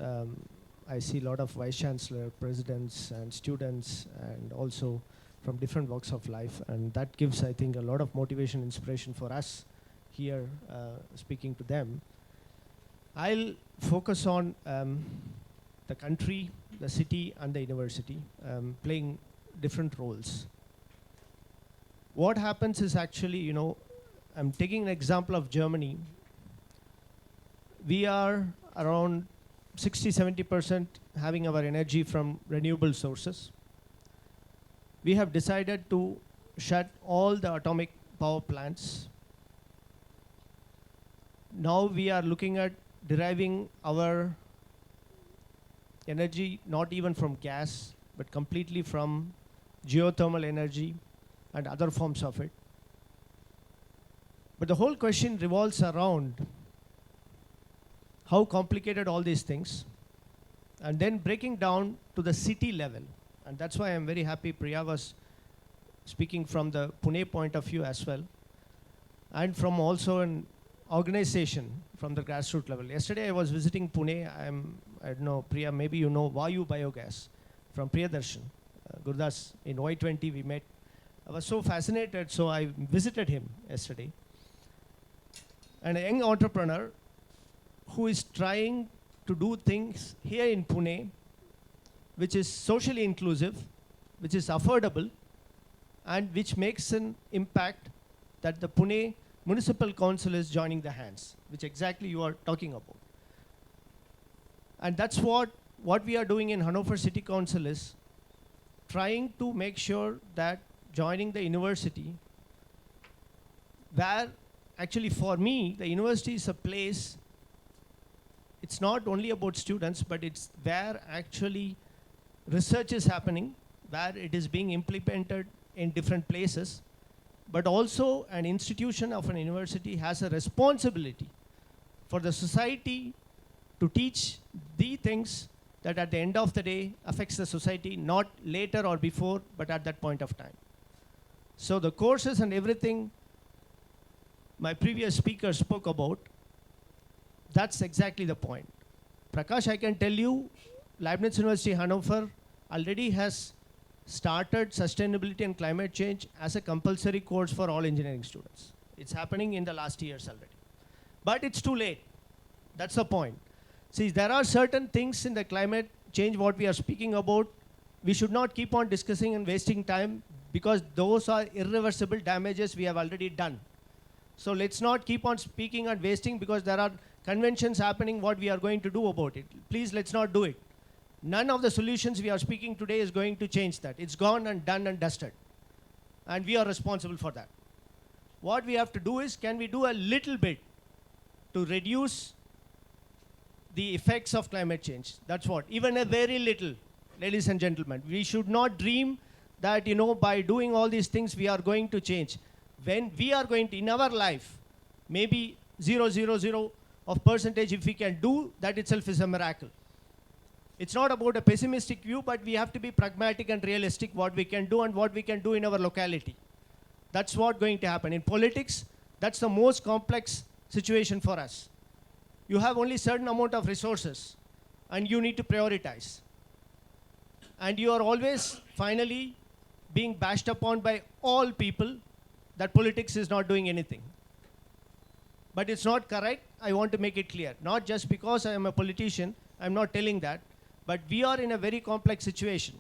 I see a lot of vice chancellor, presidents, and students, and also from different walks of life. And that gives, I think, a lot of motivation, inspiration for us here speaking to them. I'll focus on the country, the city, and the university, playing different roles. What happens is actually, you know, I'm taking an example of Germany. We are around 60–70% having our energy from renewable sources. We have decided to shut all the atomic power plants. Now we are looking at deriving our energy not even from gas, but completely from geothermal energy and other forms of it. But the whole question revolves around how complicated all these things, and then breaking down to the city level. And that's why I'm very happy Priya was speaking from the Pune point of view as well, and from also an organization from the grassroots level. Yesterday I was visiting Pune. I don't know, Priya, maybe you know Vayu Biogas from Priyadarshan. Gurdas in Uni20 we met. I was so fascinated, so I visited him yesterday. And a young entrepreneur who is trying to do things here in Pune which is socially inclusive, which is affordable, and which makes an impact that the Pune Municipal Council is joining the hands, which exactly you are talking about. And that's what we are doing in Hanover City Council is trying to make sure that joining the university, where actually for me, the university is a place, it's not only about students, but it's where actually research is happening, where it is being implemented in different places, but also an institution of an university has a responsibility for the society to teach the things that at the end of the day affects the society, not later or before, but at that point of time. So the courses and everything my previous speaker spoke about, that's exactly the point. Prakash, I can tell you, Leibniz University Hanover already has started sustainability and climate change as a compulsory course for all engineering students. It's happening in the last years already. But it's too late. That's the point. See, there are certain things in the climate change what we are speaking about. We should not keep on discussing and wasting time because those are irreversible damages we have already done. So let's not keep on speaking and wasting because there are conventions happening what we are going to do about it. Please, let's not do it. None of the solutions we are speaking today is going to change that. It's gone and done and dusted. And we are responsible for that. What we have to do is, can we do a little bit to reduce the effects of climate change? That's what. Even a very little, ladies and gentlemen. We should not dream that, you know, by doing all these things we are going to change. When we are going to, in our life, maybe 0.00 of percentage if we can do, that itself is a miracle. It's not about a pessimistic view, but we have to be pragmatic and realistic what we can do and what we can do in our locality. That's what's going to happen. In politics, that's the most complex situation for us. You have only certain amount of resources and you need to prioritize. And you are always finally being bashed upon by all people that politics is not doing anything. But it's not correct. I want to make it clear. Not just because I am a politician, I'm not telling that. but we are in a very complex situation.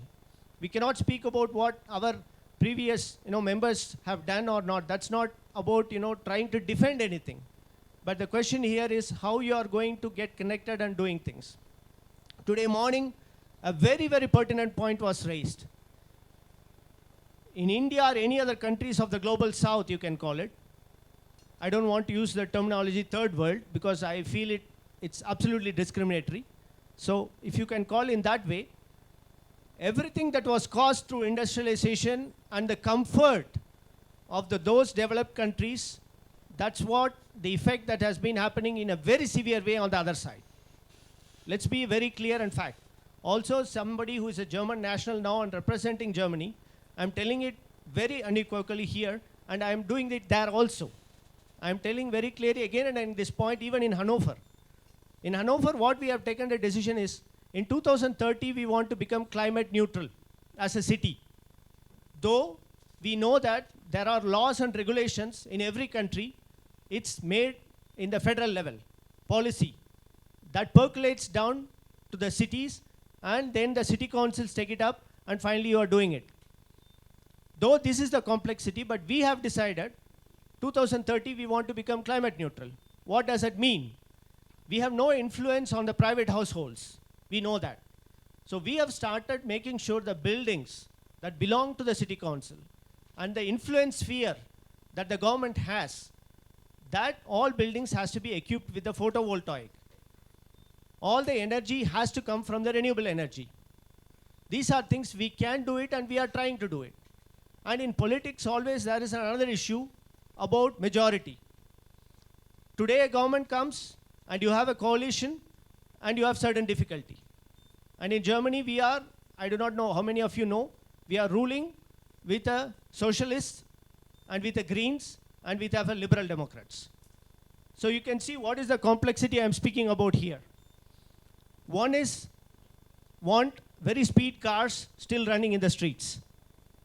We cannot speak about what our previous members have done or not. That's not about trying to defend anything. But the question here is how you are going to get connected and doing things. Today morning, a very, very pertinent point was raised. In India or any other countries of the global south, you can call it, I don't want to use the terminology third world because I feel it's absolutely discriminatory. So if you can call in that way, everything that was caused through industrialization and the comfort of those developed countries, that's what the effect that has been happening in a very severe way on the other side. Let's be very clear and fact. Also, somebody who is a German national now and representing Germany, I'm telling it very unequivocally here, and I'm doing it there also. I'm telling very clearly again and in this point, even in Hanover. In Hanover, what we have taken the decision is, in 2030, we want to become climate neutral as a city. Though we know that there are laws and regulations in every country, it's made in the federal level, policy, that percolates down to the cities, and then the city councils take it up, and finally you are doing it. Though this is the complexity, but we have decided 2030 we want to become climate neutral. What does it mean? We have no influence on the private households. We know that. So we have started making sure the buildings that belong to the city council and the influence sphere that the government has, that all buildings has to be equipped with the photovoltaic. All the energy has to come from the renewable energy. These are things we can do it and we are trying to do it. And in politics always there is another issue about majority. Today a government comes and you have a coalition and you have certain difficulty. And in Germany we are, I do not know how many of you know, we are ruling with a socialist and with the Greens and with the liberal Democrats. So you can see what is the complexity I am speaking about here. One is want very speed cars still running in the streets.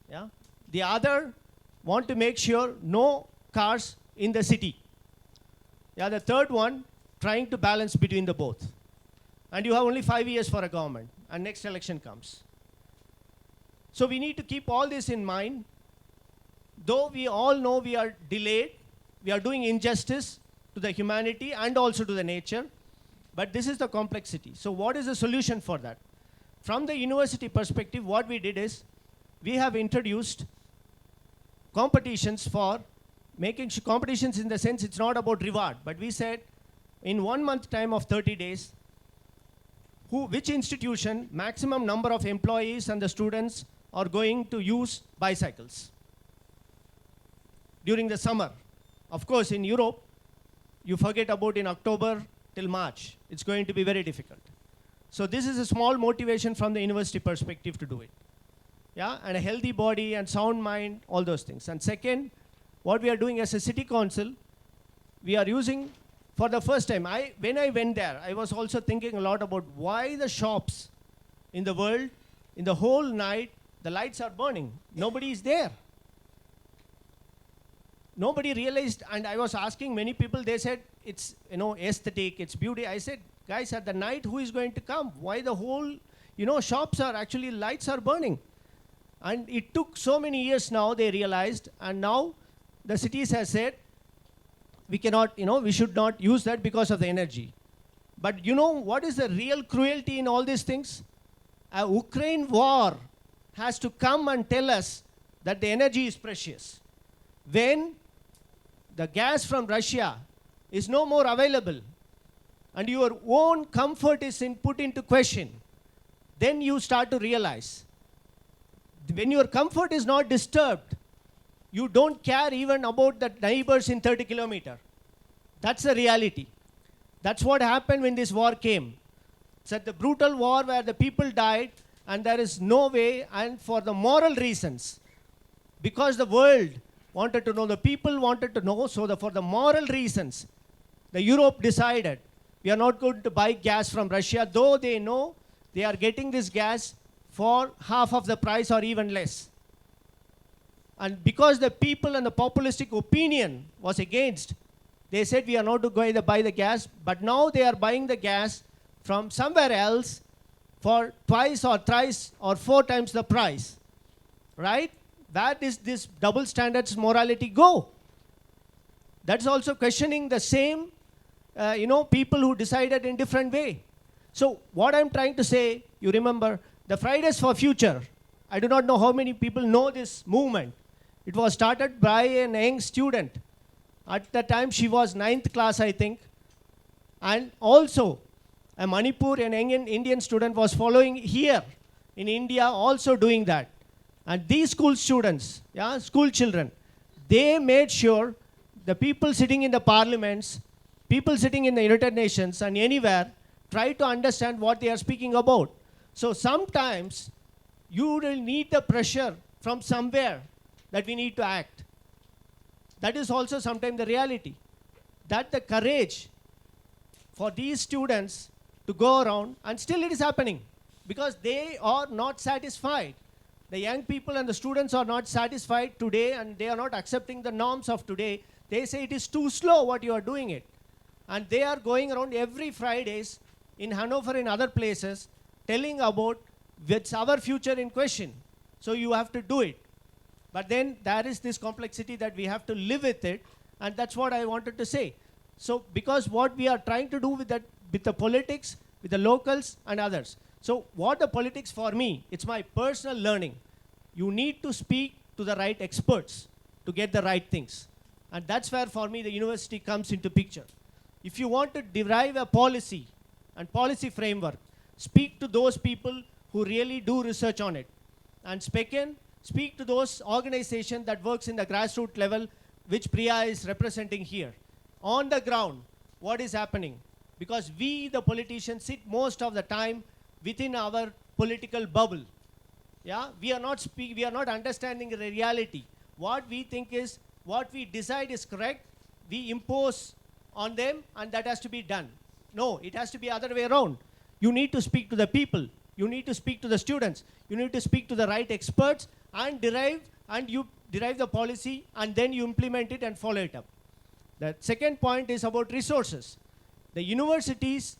Yeah? The other want to make sure no cars in the city. Yeah, the third one trying to balance between the both. And you have only 5 years for a government and next election comes. So we need to keep all this in mind. Though we all know we are delayed, we are doing injustice to the humanity and also to the nature, but this is the complexity. So what is the solution for that? From the university perspective, what we did is, we have introduced competitions for making competitions in the sense it's not about reward, but we said in 1 month time of 30 days, which institution, maximum number of employees and the students are going to use bicycles during the summer. Of course, in Europe, you forget about in October till March. It's going to be very difficult. So this is a small motivation from the university perspective to do it. Yeah, and a healthy body and sound mind, all those things. And second, what we are doing as a city council, we are using, for the first time, when I went there, I was also thinking a lot about why the shops in the world, in the whole night, the lights are burning. Nobody is there. Nobody realized, and I was asking many people, they said, it's aesthetic, it's beauty. I said, guys, at the night, who is going to come? Why the whole, shops are actually, lights are burning. And it took so many years now, they realized, and now the cities have said, we cannot, we should not use that because of the energy. But what is the real cruelty in all these things? A Ukraine war has to come and tell us that the energy is precious. When the gas from Russia is no more available and your own comfort is put into question, then you start to realize when your comfort is not disturbed, you don't care even about the neighbors in 30 kilometers. That's the reality. That's what happened when this war came. It's the brutal war where the people died and there is no way, and for the moral reasons, because the world wanted to know, the people wanted to know, so for the moral reasons, the Europe decided we are not going to buy gas from Russia, though they know they are getting this gas for half of the price or even less. And because the people and the populistic opinion was against, they said we are not going to buy the gas, but now they are buying the gas from somewhere else for twice or thrice or 4 times the price, right? Where does this double standards morality go? That's also questioning the same, people who decided in different way. So what I'm trying to say, you remember, the Fridays for Future, I do not know how many people know this movement. It was started by a young student. At the time, she was 9th class, I think. And also, a Manipur and Indian student was following here in India, also doing that. And these school students, school children, they made sure the people sitting in the parliaments, people sitting in the United Nations and anywhere, try to understand what they are speaking about. So sometimes you will need the pressure from somewhere that we need to act. That is also sometimes the reality. That the courage for these students to go around, and still it is happening, because they are not satisfied. The young people and the students are not satisfied today, and they are not accepting the norms of today. They say it is too slow what you are doing it. And they are going around every Fridays in Hanover and other places telling about what's our future in question. So you have to do it. But then there is this complexity that we have to live with it, and that's what I wanted to say. So because what we are trying to do with that, with the politics, with the locals and others. So what the politics for me, it's my personal learning. You need to speak to the right experts to get the right things. And that's where for me the university comes into picture. If you want to derive a policy and policy framework, speak to those people who really do research on it. And second, speak to those organizations that works in the grassroots level, which Priya is representing here. On the ground, what is happening? Because we, the politicians, sit most of the time within our political bubble. Yeah, we are not understanding the reality. What we think is, what we decide is correct, we impose on them, and that has to be done. No, it has to be other way around. You need to speak to the people. You need to speak to the students. You need to speak to the right experts and you derive the policy, and then you implement it and follow it up. The second point is about resources. The universities,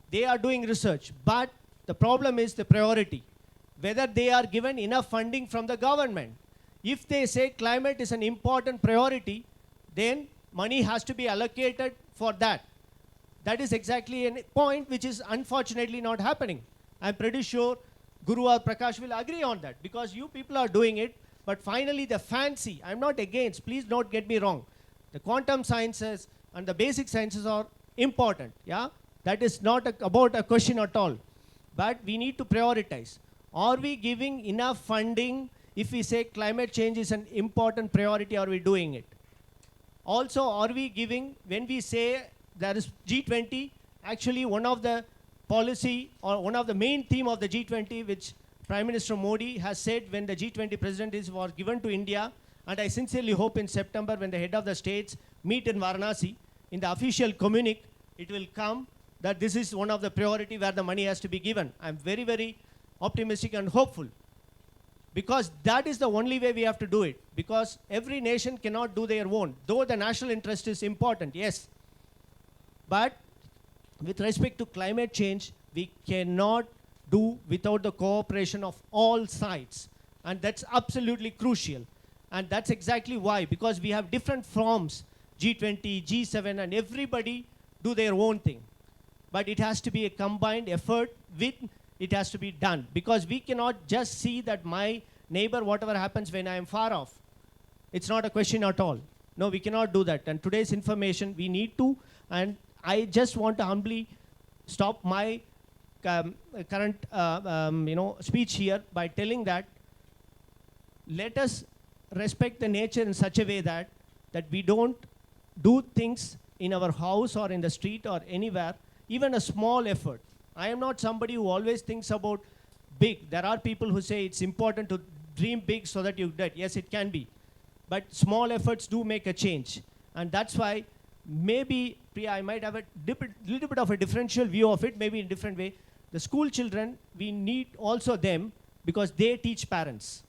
they are doing research, but the problem is the priority. Whether they are given enough funding from the government. If they say climate is an important priority, then money has to be allocated for that. That is exactly a point which is unfortunately not happening. I'm pretty sure Guru or Prakash will agree on that, because you people are doing it, but finally the fancy, I'm not against, please don't get me wrong. The quantum sciences and the basic sciences are important, yeah? That is not about a question at all. But we need to prioritize. Are we giving enough funding if we say climate change is an important priority? Are we doing it? Also, are we giving, when we say there is G20, actually one of the policy or one of the main theme of the G20, which Prime Minister Modi has said when the G20 president was given to India, and I sincerely hope in September when the head of the states meet in Varanasi, in the official communique, it will come that this is one of the priority where the money has to be given. I'm very, very optimistic and hopeful, because that is the only way we have to do it, because every nation cannot do their own, though the national interest is important, yes. But with respect to climate change, we cannot do without the cooperation of all sides, and that's absolutely crucial. And that's exactly why, because we have different forms, G20, G7, and everybody do their own thing. But it has to be a combined effort it has to be done, because we cannot just see that my neighbor, whatever happens when I am far off. It's not a question at all. No, we cannot do that. And today's information, we need to, and I just want to humbly stop my current speech here by telling that let us respect the nature in such a way that we don't do things in our house or in the street or anywhere, even a small effort. I am not somebody who always thinks about big. There are people who say it's important to dream big so that you do it. Yes, it can be. But small efforts do make a change. And that's why maybe, Priya, I might have a little bit of a differential view of it, maybe in a different way. The school children, we need also them, because they teach parents,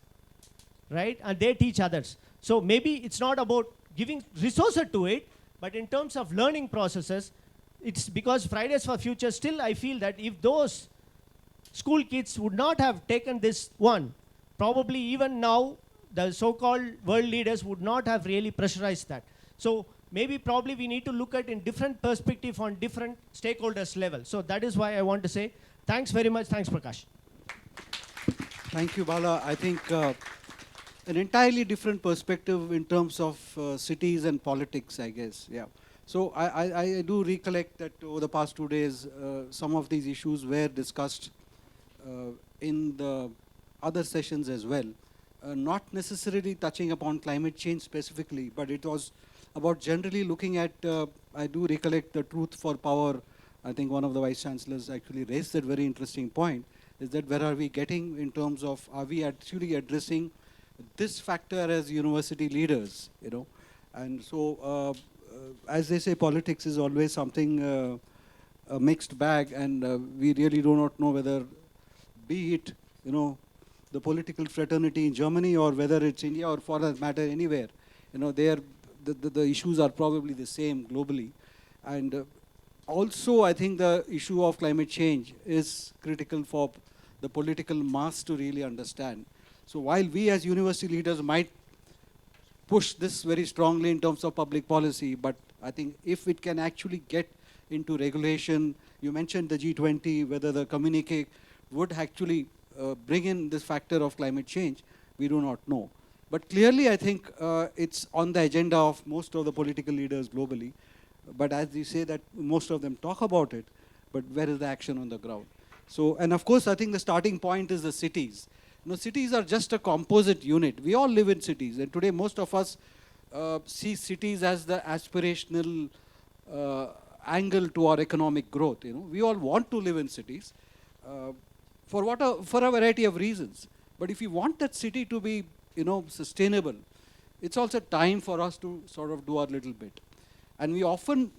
right? And they teach others. So maybe it's not about giving resources to it, but in terms of learning processes, it's because Fridays for Future, still I feel that if those school kids would not have taken this one. Probably even now, the so-called world leaders would not have really pressurized that. So maybe probably we need to look at in different perspective on different stakeholders level. So that is why I want to say thanks very much. Thanks, Prakash.
Thank you, Bala. I think an entirely different perspective in terms of cities and politics, I guess. Yeah. So I do recollect that over the past 2 days, some of these issues were discussed in the other sessions as well. Not necessarily touching upon climate change specifically, but it was about generally looking at, I do recollect the truth for power. I think one of the vice chancellors actually raised that very interesting point, is that where are we getting in terms of, are we actually addressing this factor as university leaders, you know? And so, as they say, politics is always something, a mixed bag, and we really do not know whether, be it, you know, the political fraternity in Germany or whether it's India or for that matter anywhere, you know, the issues are probably the same globally. And also, I think the issue of climate change is critical for the political mass to really understand. So while we as university leaders might push this very strongly in terms of public policy, but I think if it can actually get into regulation, you mentioned the G20, whether the communique would actually bring in this factor of climate change, we do not know. But clearly, I think it's on the agenda of most of the political leaders globally. But as you say that most of them talk about it, but where is the action on the ground? So, and of course, I think the starting point is the cities. You know, cities are just a composite unit. We all live in cities, and today most of us see cities as the aspirational angle to our economic growth. You know, we all want to live in cities for a variety of reasons. But if you want that city to be, you know, sustainable, it's also time for us to sort of do our little bit. And we often,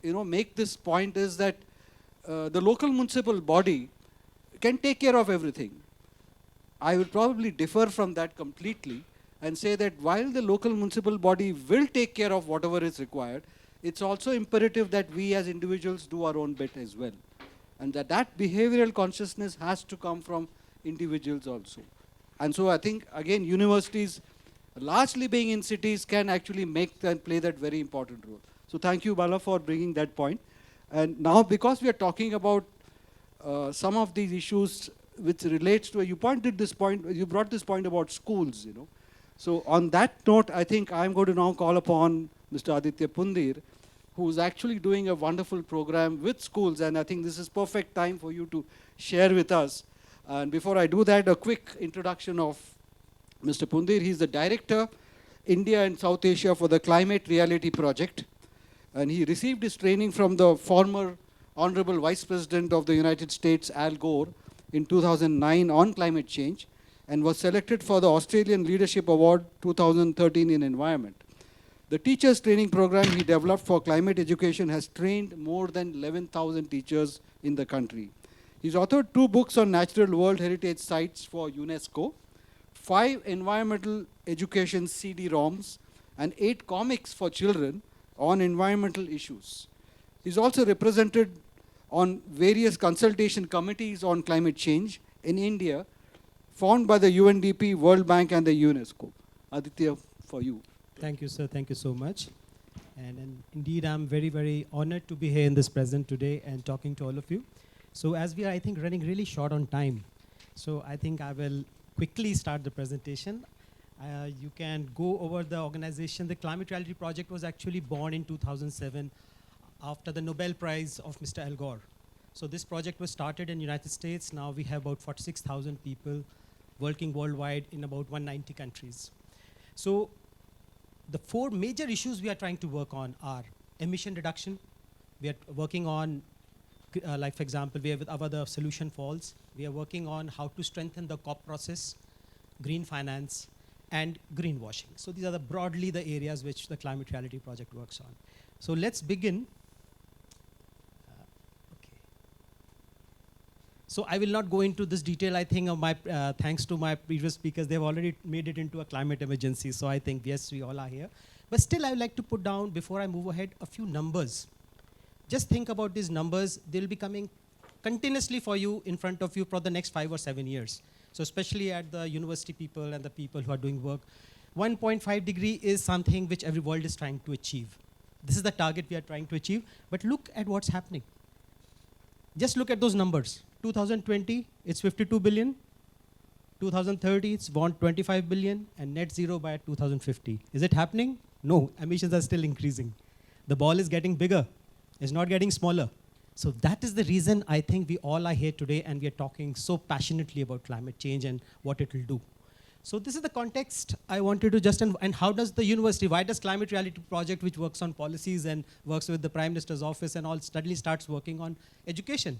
you know, make this point is that the local municipal body can take care of everything. I will probably differ from that completely and say that while the local municipal body will take care of whatever is required, it's also imperative that we as individuals do our own bit as well. And that behavioral consciousness has to come from individuals also. And so I think, again, universities, largely being in cities, can actually make and play that very important role. So thank you, Bala, for bringing that point. And now, because we are talking about some of these issues which relates to, you brought this point about schools, you know. So on that note, I think I'm going to now call upon Mr. Aditya Pundir, who's actually doing a wonderful program with schools, and I think this is perfect time for you to share with us. And before I do that, a quick introduction of Mr. Pundir. He's the Director, India and South Asia for the Climate Reality Project. And he received his training from the former Honorable Vice President of the United States, Al Gore, in 2009 on climate change, and was selected for the Australian Leadership Award 2013 in Environment. The teachers training program he developed for climate education has trained more than 11,000 teachers in the country. He's authored 2 books on natural World Heritage sites for UNESCO, 5 environmental education CD-ROMs, and 8 comics for children on environmental issues. He's also represented on various consultation committees on climate change in India, formed by the UNDP, World Bank, and the UNESCO. Aditya, for you.
Thank you, sir. Thank you so much. And indeed, I'm very, very honored to be here in this present today and talking to all of you. So as we are, I think, running really short on time, so I think I will quickly start the presentation. You can go over the organization. The Climate Reality Project was actually born in 2007 after the Nobel Prize of Mr. Al Gore. So this project was started in the United States. Now we have about 46,000 people working worldwide in about 190 countries. So the 4 major issues we are trying to work on are emission reduction. We are working on, like for example, we have with our the solution falls. We are working on how to strengthen the COP process, green finance, and greenwashing. So these are broadly the areas which the Climate Reality Project works on. So let's begin. So I will not go into this detail. I think of my thanks to my previous speakers, they've already made it into a climate emergency. So I think, yes, we all are here. But still, I would like to put down, before I move ahead, a few numbers. Just think about these numbers. They'll be coming continuously for you, in front of you for the next 5 or 7 years. So especially at the university people and the people who are doing work, 1.5 degree is something which every world is trying to achieve. This is the target we are trying to achieve, but look at what's happening. Just look at those numbers. 2020, it's 52 billion. 2030, it's 125 billion, and net zero by 2050. Is it happening? No, emissions are still increasing. The ball is getting bigger, it's not getting smaller. So that is the reason I think we all are here today and we are talking so passionately about climate change and what it will do. So this is the context I wanted to just, and how does the university, why does Climate Reality Project, which works on policies and works with the Prime Minister's office and all, suddenly starts working on education?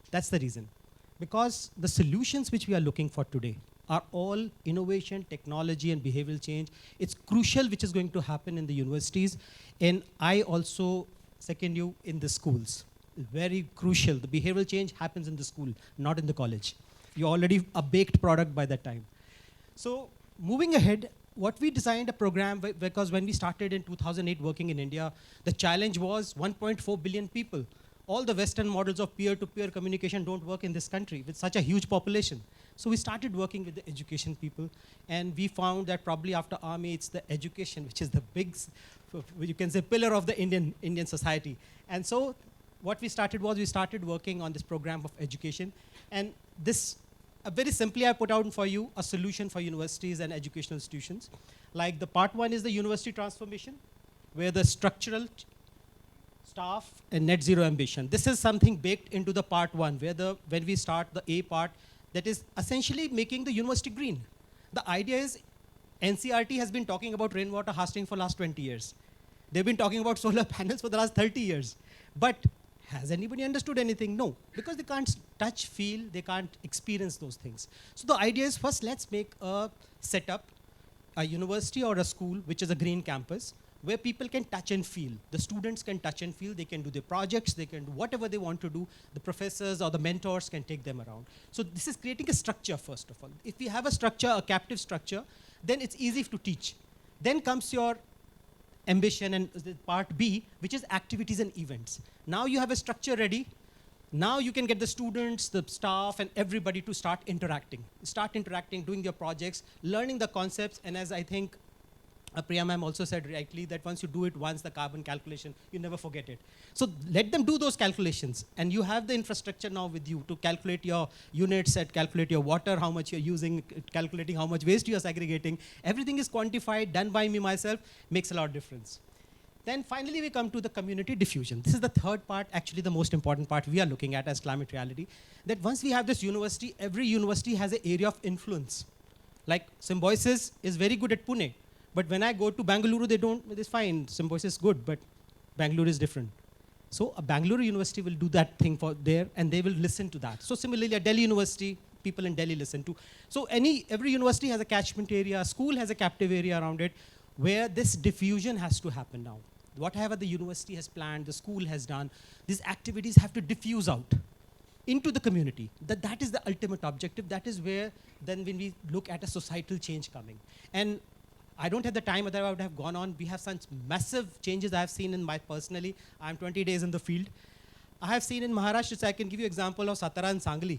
That's the reason. Because the solutions which we are looking for today are all innovation, technology, and behavioral change. It's crucial which is going to happen in the universities. And I also second you in the schools. Very crucial. The behavioral change happens in the school, not in the college. You're already a baked product by that time. So moving ahead, what we designed a program, because when we started in 2008 working in India, the challenge was 1.4 billion people. All the Western models of peer-to-peer communication don't work in this country with such a huge population. So we started working with the education people, and we found that probably after army, it's the education, which is the big, you can say, pillar of the Indian society. And so what we started was we started working on this program of education. And this, very simply, I put out for you a solution for universities and educational institutions. Like the part one is the university transformation, where the structural staff and net zero ambition. This is something baked into the part one, where when we start the A part, that is essentially making the university green. The idea is NCRT has been talking about rainwater harvesting for the last 20 years. They've been talking about solar panels for the last 30 years. But has anybody understood anything? No, because they can't touch, feel, they can't experience those things. So the idea is first let's make a setup, a university or a school, which is a green campus, where people can touch and feel. The students can touch and feel, they can do their projects, they can do whatever they want to do. The professors or the mentors can take them around. So this is creating a structure, first of all. If we have a structure, a captive structure, then it's easy to teach. Then comes your ambition and the part B, which is activities and events. Now you have a structure ready. Now you can get the students, the staff, and everybody to start interacting. Start interacting, doing their projects, learning the concepts, and as I think Priya ma'am also said rightly, that once you do it once, the carbon calculation, you never forget it. So let them do those calculations, and you have the infrastructure now with you to calculate your units, calculate your water, how much you're using, calculating how much waste you're segregating. Everything is quantified, done by me myself, makes a lot of difference. Then finally we come to the community diffusion. This is the third part, actually the most important part we are looking at as Climate Reality, that once we have this university, every university has an area of influence. Like Symbiosis is very good at Pune. But when I go to Bangalore, they don't, it's fine, Symbiosis is good, but Bangalore is different. So a Bangalore university will do that thing for there, and they will listen to that. So similarly, a Delhi university, people in Delhi listen to. So every university has a catchment area, a school has a captive area around it, where this diffusion has to happen now. Whatever the university has planned, the school has done, these activities have to diffuse out into the community. That is the ultimate objective. That is where then when we look at a societal change coming. And I don't have the time, otherwise I would have gone on. We have such massive changes I have seen in my personally. I'm 20 days in the field. I have seen in Maharashtra, so I can give you example of Satara and Sangli,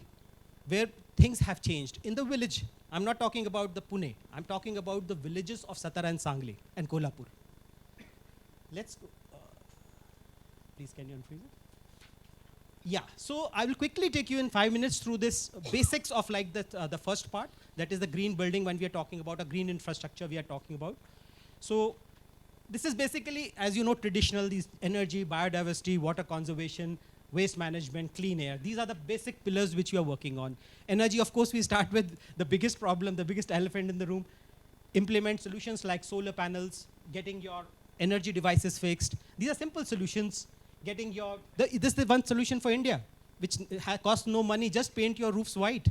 where things have changed. In the village, I'm not talking about the Pune. I'm talking about the villages of Satara and Sangli and Kolhapur. Let's go. Please, can you unfreeze it? Yeah, so I will quickly take you in 5 minutes through this basics of like the first part, that is the green building. When we are talking about a green infrastructure, we are talking about. So this is basically, as you know, traditional, these energy, biodiversity, water conservation, waste management, clean air. These are the basic pillars which we are working on. Energy, of course, we start with the biggest problem, the biggest elephant in the room. Implement solutions like solar panels, getting your energy devices fixed. These are simple solutions. Getting your, this is the one solution for India, which costs no money, just paint your roofs white.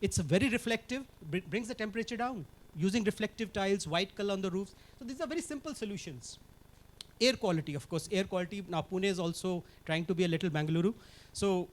It's very reflective, brings the temperature down. Using reflective tiles, white color on the roofs. So these are very simple solutions. Air quality, of course, air quality. Now Pune is also trying to be a little Bangalore. So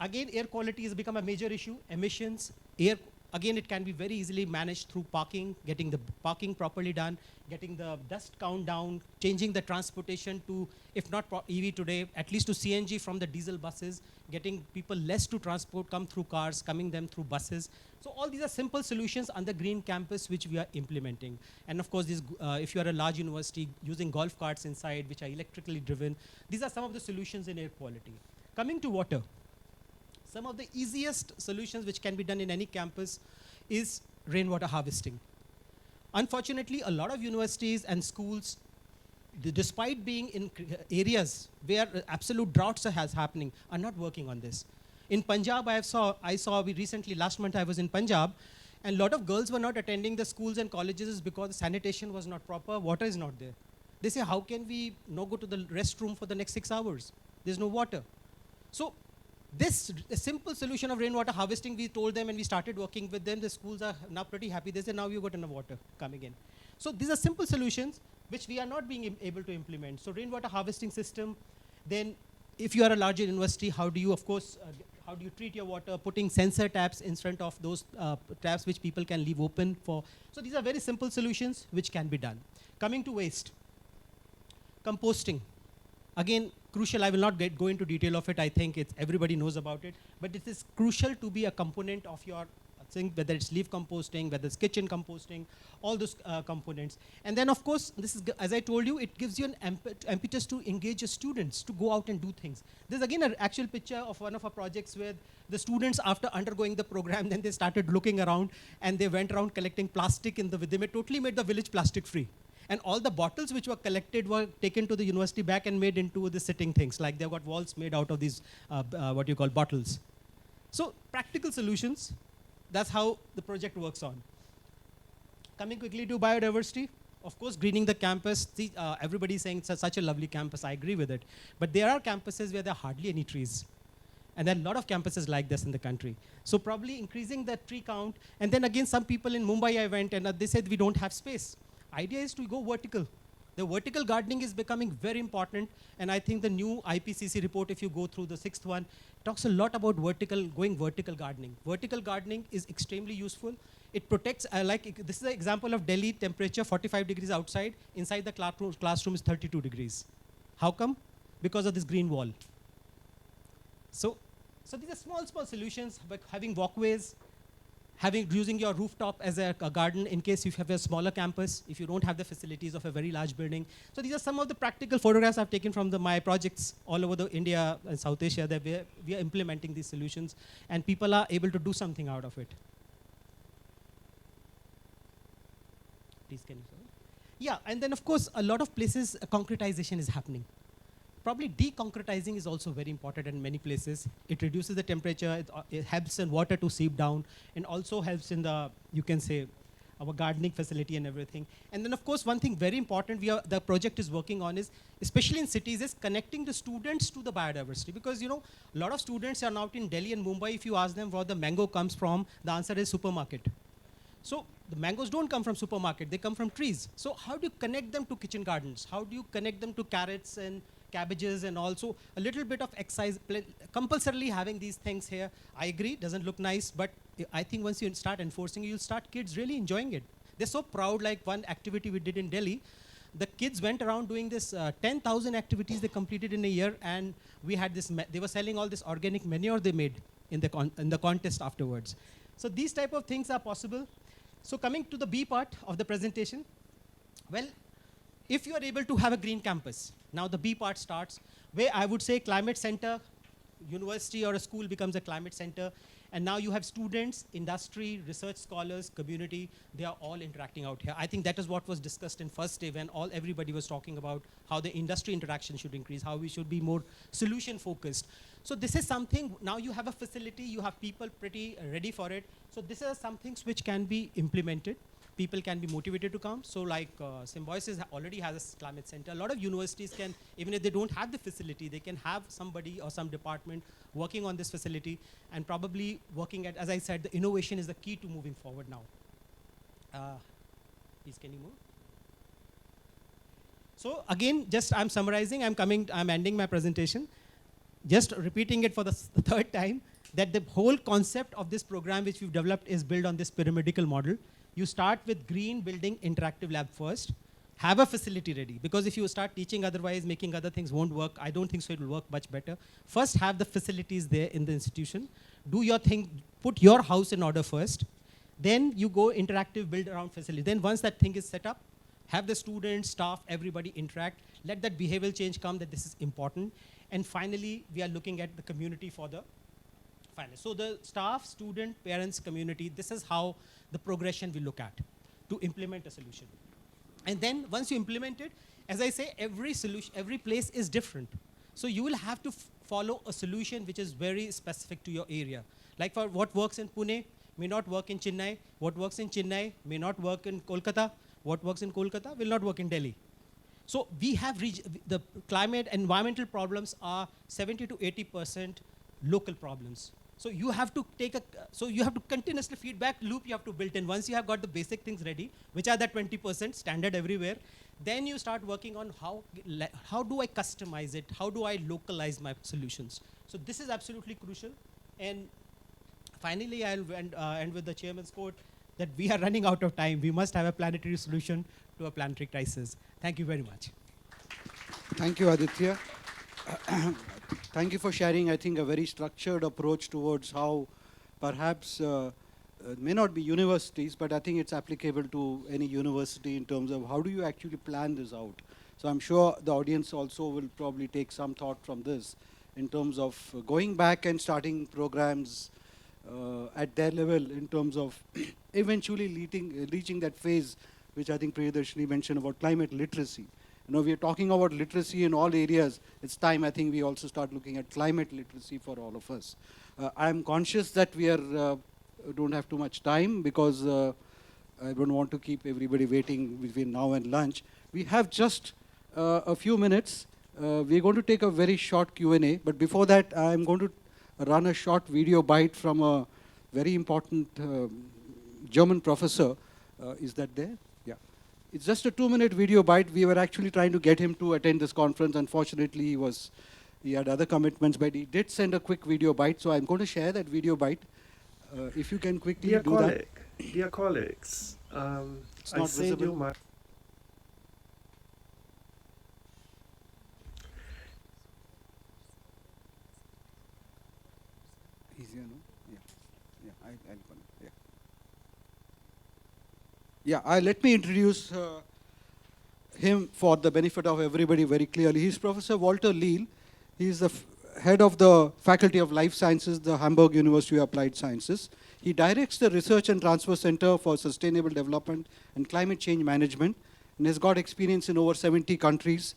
again, air quality has become a major issue. Emissions, air, Again, it can be very easily managed through parking, getting the parking properly done, getting the dust count down, changing the transportation to, if not EV today, at least to CNG from the diesel buses, getting people less to transport, come through cars, coming them through buses. So all these are simple solutions on the green campus which we are implementing. And of course, if you are a large university, using golf carts inside, which are electrically driven, these are some of the solutions in air quality. Coming to water. Some of the easiest solutions which can be done in any campus is rainwater harvesting. Unfortunately, a lot of universities and schools, despite being in areas where absolute droughts are happening, are not working on this. In Punjab, recently, last month I was in Punjab, and a lot of girls were not attending the schools and colleges because the sanitation was not proper, water is not there. They say, how can we not go to the restroom for the next 6 hours? There's no water. So this simple solution of rainwater harvesting, we told them and we started working with them. The schools are now pretty happy. They say, now you've got enough water coming in. So these are simple solutions which we are not being able to implement. So rainwater harvesting system, then if you are a larger university, how do you, of course, how do you treat your water, putting sensor taps in front of those taps which people can leave open for. So these are very simple solutions which can be done. Coming to waste. Composting. Again, crucial. I will not go into detail of it. I think everybody knows about it. But it is crucial to be a component of your thing, whether it's leaf composting, whether it's kitchen composting, all those components. And then, of course, this is, as I told you, it gives you an impetus to engage your students to go out and do things. There's again an actual picture of one of our projects where the students, after undergoing the program, then they started looking around and they went around collecting plastic they totally made the village plastic free. And all the bottles which were collected were taken to the university back and made into the sitting things. Like they've got walls made out of these, what you call bottles. So practical solutions, that's how the project works on. Coming quickly to biodiversity. Of course, greening the campus. See, everybody's saying it's such a lovely campus. I agree with it. But there are campuses where there are hardly any trees. And there are a lot of campuses like this in the country. So probably increasing the tree count. And then again, some people in Mumbai I went and they said we don't have space. Idea is to go vertical. The vertical gardening is becoming very important, and I think the new IPCC report, if you go through the 6th one, talks a lot about going vertical gardening. Vertical gardening is extremely useful. It protects, this is an example of Delhi temperature, 45 degrees outside. Inside the classroom is 32 degrees. How come? Because of this green wall. So these are small solutions, but having walkways, using your rooftop as a garden in case you have a smaller campus, if you don't have the facilities of a very large building. So these are some of the practical photographs I've taken from my projects all over India and South Asia that we are implementing these solutions and people are able to do something out of it. Please, can you show? Yeah, and then of course, a lot of places concretization is happening. Probably deconcretizing is also very important in many places. It reduces the temperature, it helps in water to seep down, and also helps in the, you can say, our gardening facility and everything. And then of course, one thing very important the project is working on is, especially in cities, is connecting the students to the biodiversity. Because a lot of students are now in Delhi and Mumbai, if you ask them where the mango comes from, the answer is supermarket. So the mangoes don't come from supermarket, they come from trees. So how do you connect them to kitchen gardens? How do you connect them to carrots and cabbages, and also a little bit of exercise, compulsorily having these things here? I agree, doesn't look nice, but I think once you start enforcing it, you'll start kids really enjoying it. They're so proud. Like one activity we did in Delhi, the kids went around doing this 10,000 activities they completed in a year, and we had this, they were selling all this organic manure they made in the contest afterwards. So these type of things are possible. So coming to the B part of the presentation, well, if you are able to have a green campus, now the B part starts, where I would say climate center, university or a school becomes a climate center, and now you have students, industry, research scholars, community, they are all interacting out here. I think that is what was discussed in first day when everybody was talking about how the industry interaction should increase, how we should be more solution focused. So this is something, now you have a facility, you have people pretty ready for it. So these are some things which can be implemented. People can be motivated to come. So like Symbiosis already has a climate center. A lot of universities can, even if they don't have the facility, they can have somebody or some department working on this facility and probably working at, as I said, the innovation is the key to moving forward now. Please, can you move? So again, just I'm summarizing, I'm ending my presentation. just repeating it for the third time, that the whole concept of this program which we've developed is built on this pyramidal model. You start with green building interactive lab first, have a facility ready, because if you start teaching otherwise, making other things won't work. I don't think so it will work much better. First, have the facilities there in the institution. Do your thing, put your house in order first. Then you go interactive, build around facility. Then once that thing is set up, have the students, staff, everybody interact. Let that behavioral change come, that this is important. And finally, we are looking at the community for the final. So the staff, student, parents, community, this is how the progression we look at to implement a solution. And then once you implement it, as I say, every solution, every place is different. So you will have to follow a solution which is very specific to your area. Like for what works in Pune may not work in Chennai. What works in Chennai may not work in Kolkata. What works in Kolkata will not work in Delhi. So we have the climate environmental problems are 70 to 80% local problems. So you have to continuously feedback loop you have to build in. Once you have got the basic things ready, which are that 20% standard everywhere, then you start working on how do I customize it? How do I localize my solutions? So this is absolutely crucial. And finally, I'll end with the chairman's quote that we are running out of time. We must have a planetary solution to a planetary crisis. Thank you very much.
Thank you, Aditya. Thank you for sharing, I think, a very structured approach towards how perhaps may not be universities, but I think it's applicable to any university in terms of how do you actually plan this out. So I'm sure the audience also will probably take some thought from this in terms of going back and starting programs at their level in terms of eventually reaching that phase which I think Priyadarshini mentioned about climate literacy. You know, we are talking about literacy in all areas. It's time, I think, we also start looking at climate literacy for all of us. I'm conscious that we are don't have too much time because I don't want to keep everybody waiting between now and lunch. We have just a few minutes. We're going to take a very short Q&A, but before that, I'm going to run a short video bite from a very important German professor. Is that there? Yeah. It's just a 2-minute video bite. We were actually trying to get him to attend this conference. Unfortunately, he had other commitments, but he did send a quick video bite. So I'm going to share that video bite. If you can quickly do that.
Dear colleagues,
It's
I
not
send
visible.
you my...
Easier, no? Yeah. I'll connect. Yeah. Let me introduce him for the benefit of everybody very clearly. He's Professor Walter Leal. He's the head of the Faculty of Life Sciences, the Hamburg University of Applied Sciences. He directs the Research and Transfer Center for Sustainable Development and Climate Change Management and has got experience in over 70 countries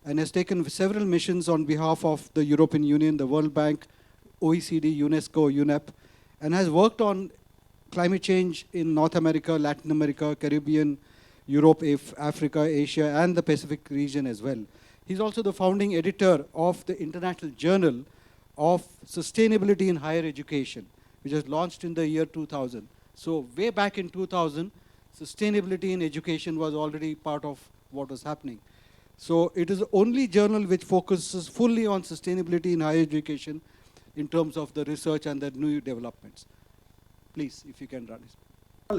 and has taken several missions on behalf of the European Union, the World Bank, OECD, UNESCO, UNEP, and has worked on climate change in North America, Latin America, Caribbean, Europe, Africa, Asia, and the Pacific region as well. He's also the founding editor of the International Journal of Sustainability in Higher Education, which was launched in the year 2000. So way back in 2000, sustainability in education was already part of what was happening. So it is the only journal which focuses fully on sustainability in higher education in terms of the research and the new developments. Please, if you can run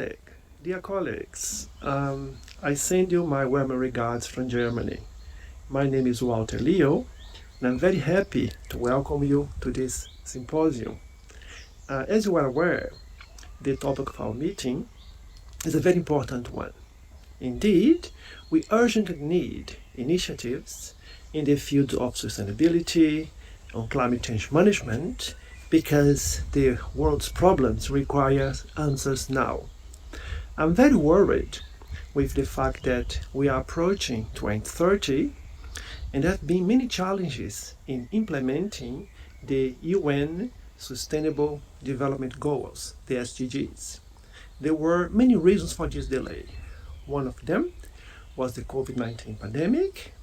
it.
Dear colleagues, I send you my warm regards from Germany. My name is Walter Leo, and I'm very happy to welcome you to this symposium. As you are aware, the topic of our meeting is a very important one. Indeed, we urgently need initiatives in the field of sustainability, on climate change management, because the world's problems require answers now. I'm very worried with the fact that we are approaching 2030 and there have been many challenges in implementing the UN Sustainable Development Goals, the SDGs. There were many reasons for this delay. One of them was the COVID-19 pandemic,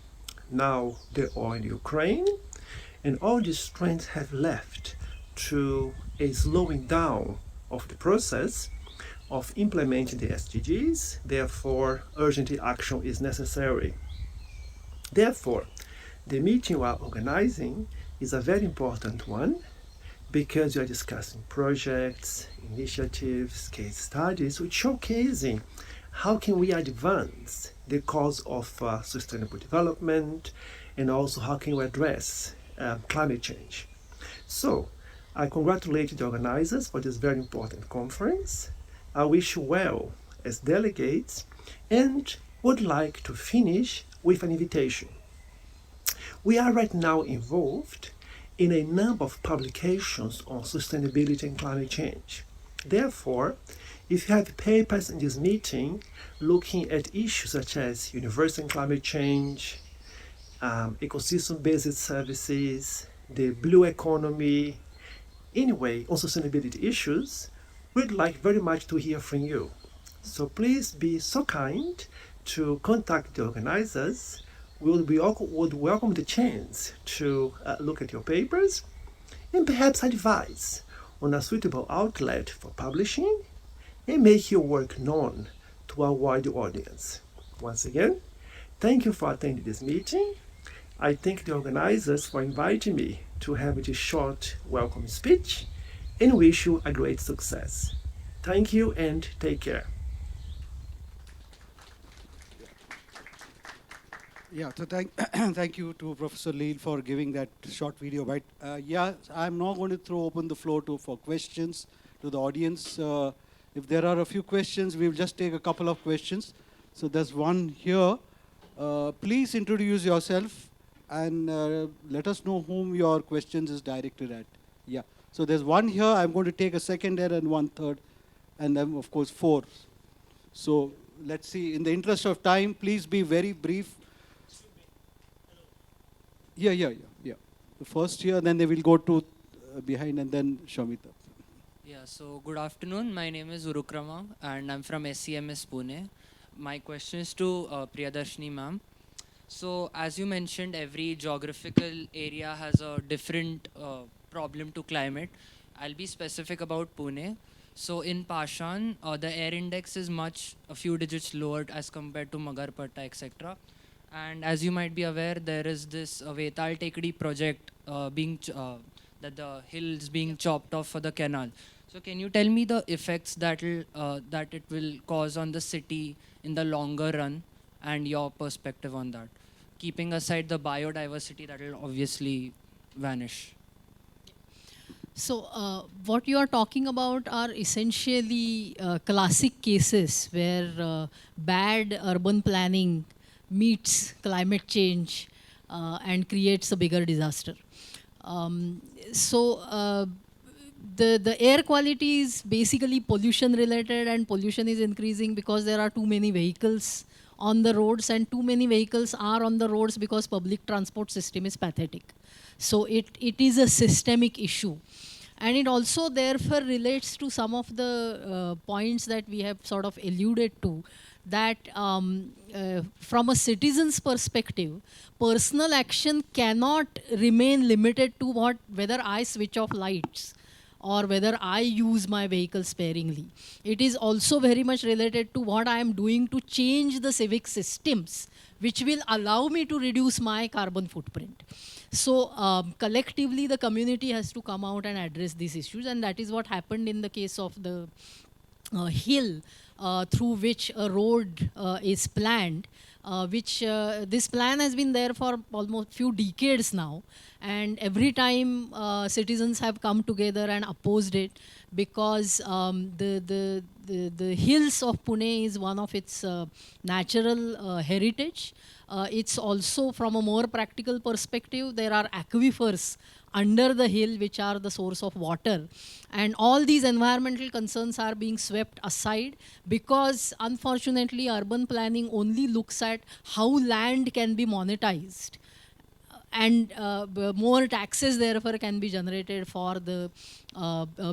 now the war in Ukraine, and all these trends have led to a slowing down of the process of implementing the SDGs. Therefore, urgent action is necessary. Therefore, the meeting we are organizing is a very important one because you are discussing projects, initiatives, case studies, which showcasing how can we advance the cause of sustainable development, and also how can we address climate change. So I congratulate the organizers for this very important conference. I wish you well as delegates and would like to finish with an invitation. We are right now involved in a number of publications on sustainability and climate change. Therefore, if you have papers in this meeting looking at issues such as universal climate change, ecosystem-based services, the blue economy, anyway, on sustainability issues, we'd like very much to hear from you. So please be so kind to contact the organizers. We would welcome the chance to look at your papers and perhaps advise on a suitable outlet for publishing and make your work known to a wide audience. Once again, thank you for attending this meeting. I thank the organizers for inviting me to have this short welcome speech and wish you a great success. Thank you and take care.
Yeah, so thank you to Professor Leal for giving that short video. But yeah, I'm now going to throw open the floor for questions to the audience. If there are a few questions, we'll just take a couple of questions. So there's one here. Please introduce yourself and let us know whom your questions is directed at. Yeah. So there's one here. I'm going to take a second there and one third, and then of course 4. So let's see. In the interest of time, please be very brief. Yeah. The first here, then they will go to behind, and then Shamita.
Yeah, so good afternoon. My name is Urukrama, and I'm from SCMS Pune. My question is to Priyadarshini ma'am. So as you mentioned, every geographical area has a different problem to climate. I'll be specific about Pune. So in Pashan, the air index is a few digits lower as compared to Magarpatta, etc. And as you might be aware, there is this Vetal Tekdi project that the hill is being chopped off for the canal. So can you tell me the effects that it will cause on the city in the longer run and your perspective on that? Keeping aside the biodiversity that will obviously vanish.
So what you are talking about are essentially classic cases where bad urban planning meets climate change and creates a bigger disaster. The air quality is basically pollution related, and pollution is increasing because there are too many vehicles on the roads, and too many vehicles are on the roads because public transport system is pathetic. So it is a systemic issue. And it also therefore relates to some of the points that we have sort of alluded to, that from a citizen's perspective, personal action cannot remain limited to whether I switch off lights or whether I use my vehicle sparingly. It is also very much related to what I am doing to change the civic systems, which will allow me to reduce my carbon footprint. So collectively, the community has to come out and address these issues, and that is what happened in the case of the hill through which a road is planned, this plan has been there for almost few decades now, and every time citizens have come together and opposed it, because the hills of Pune is one of its natural heritage. It's also, from a more practical perspective, there are aquifers under the hill which are the source of water, and all these environmental concerns are being swept aside because unfortunately urban planning only looks at how land can be monetized, and more taxes therefore can be generated for the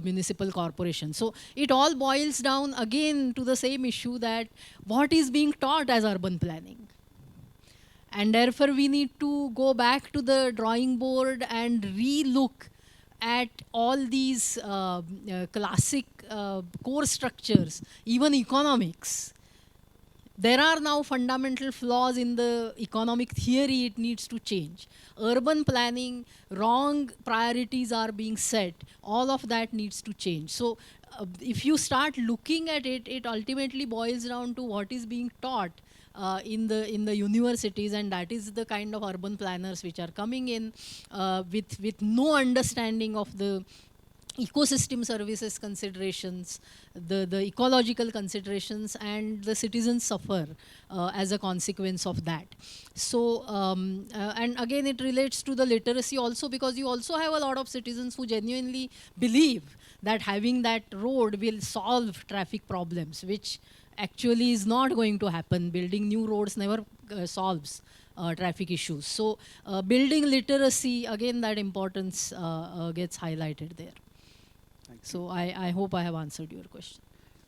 municipal corporation. So it all boils down again to the same issue, that what is being taught as urban planning. And therefore we need to go back to the drawing board and re-look at all these classic core structures, even economics. there are now fundamental flaws in the economic theory, it needs to change. Urban planning, wrong priorities are being set, all of that needs to change. So if you start looking at it, it ultimately boils down to what is being taught in the universities, and that is the kind of urban planners which are coming in with no understanding of the ecosystem services considerations, the ecological considerations, and the citizens suffer as a consequence of that. So, and again it relates to the literacy also, because you also have a lot of citizens who genuinely believe that having that road will solve traffic problems, which actually is not going to happen. Building new roads never solves traffic issues. So building literacy, again that importance gets highlighted there. So I hope I have answered your question.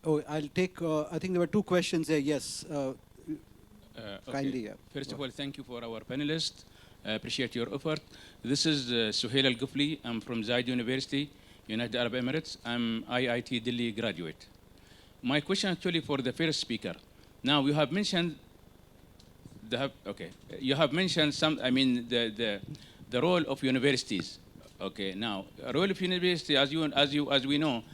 Oh, I'll take, I think there were two questions there. Yes,
Okay.
kindly. Yeah.
First of all, thank you for our panelists. I appreciate your effort. This is Suhail Al-Gufli. I'm from Zaid University, United Arab Emirates. I'm IIT Delhi graduate. My question actually for the first speaker. Now, you have mentioned you have mentioned the role of universities. Okay, now role of university, as we know,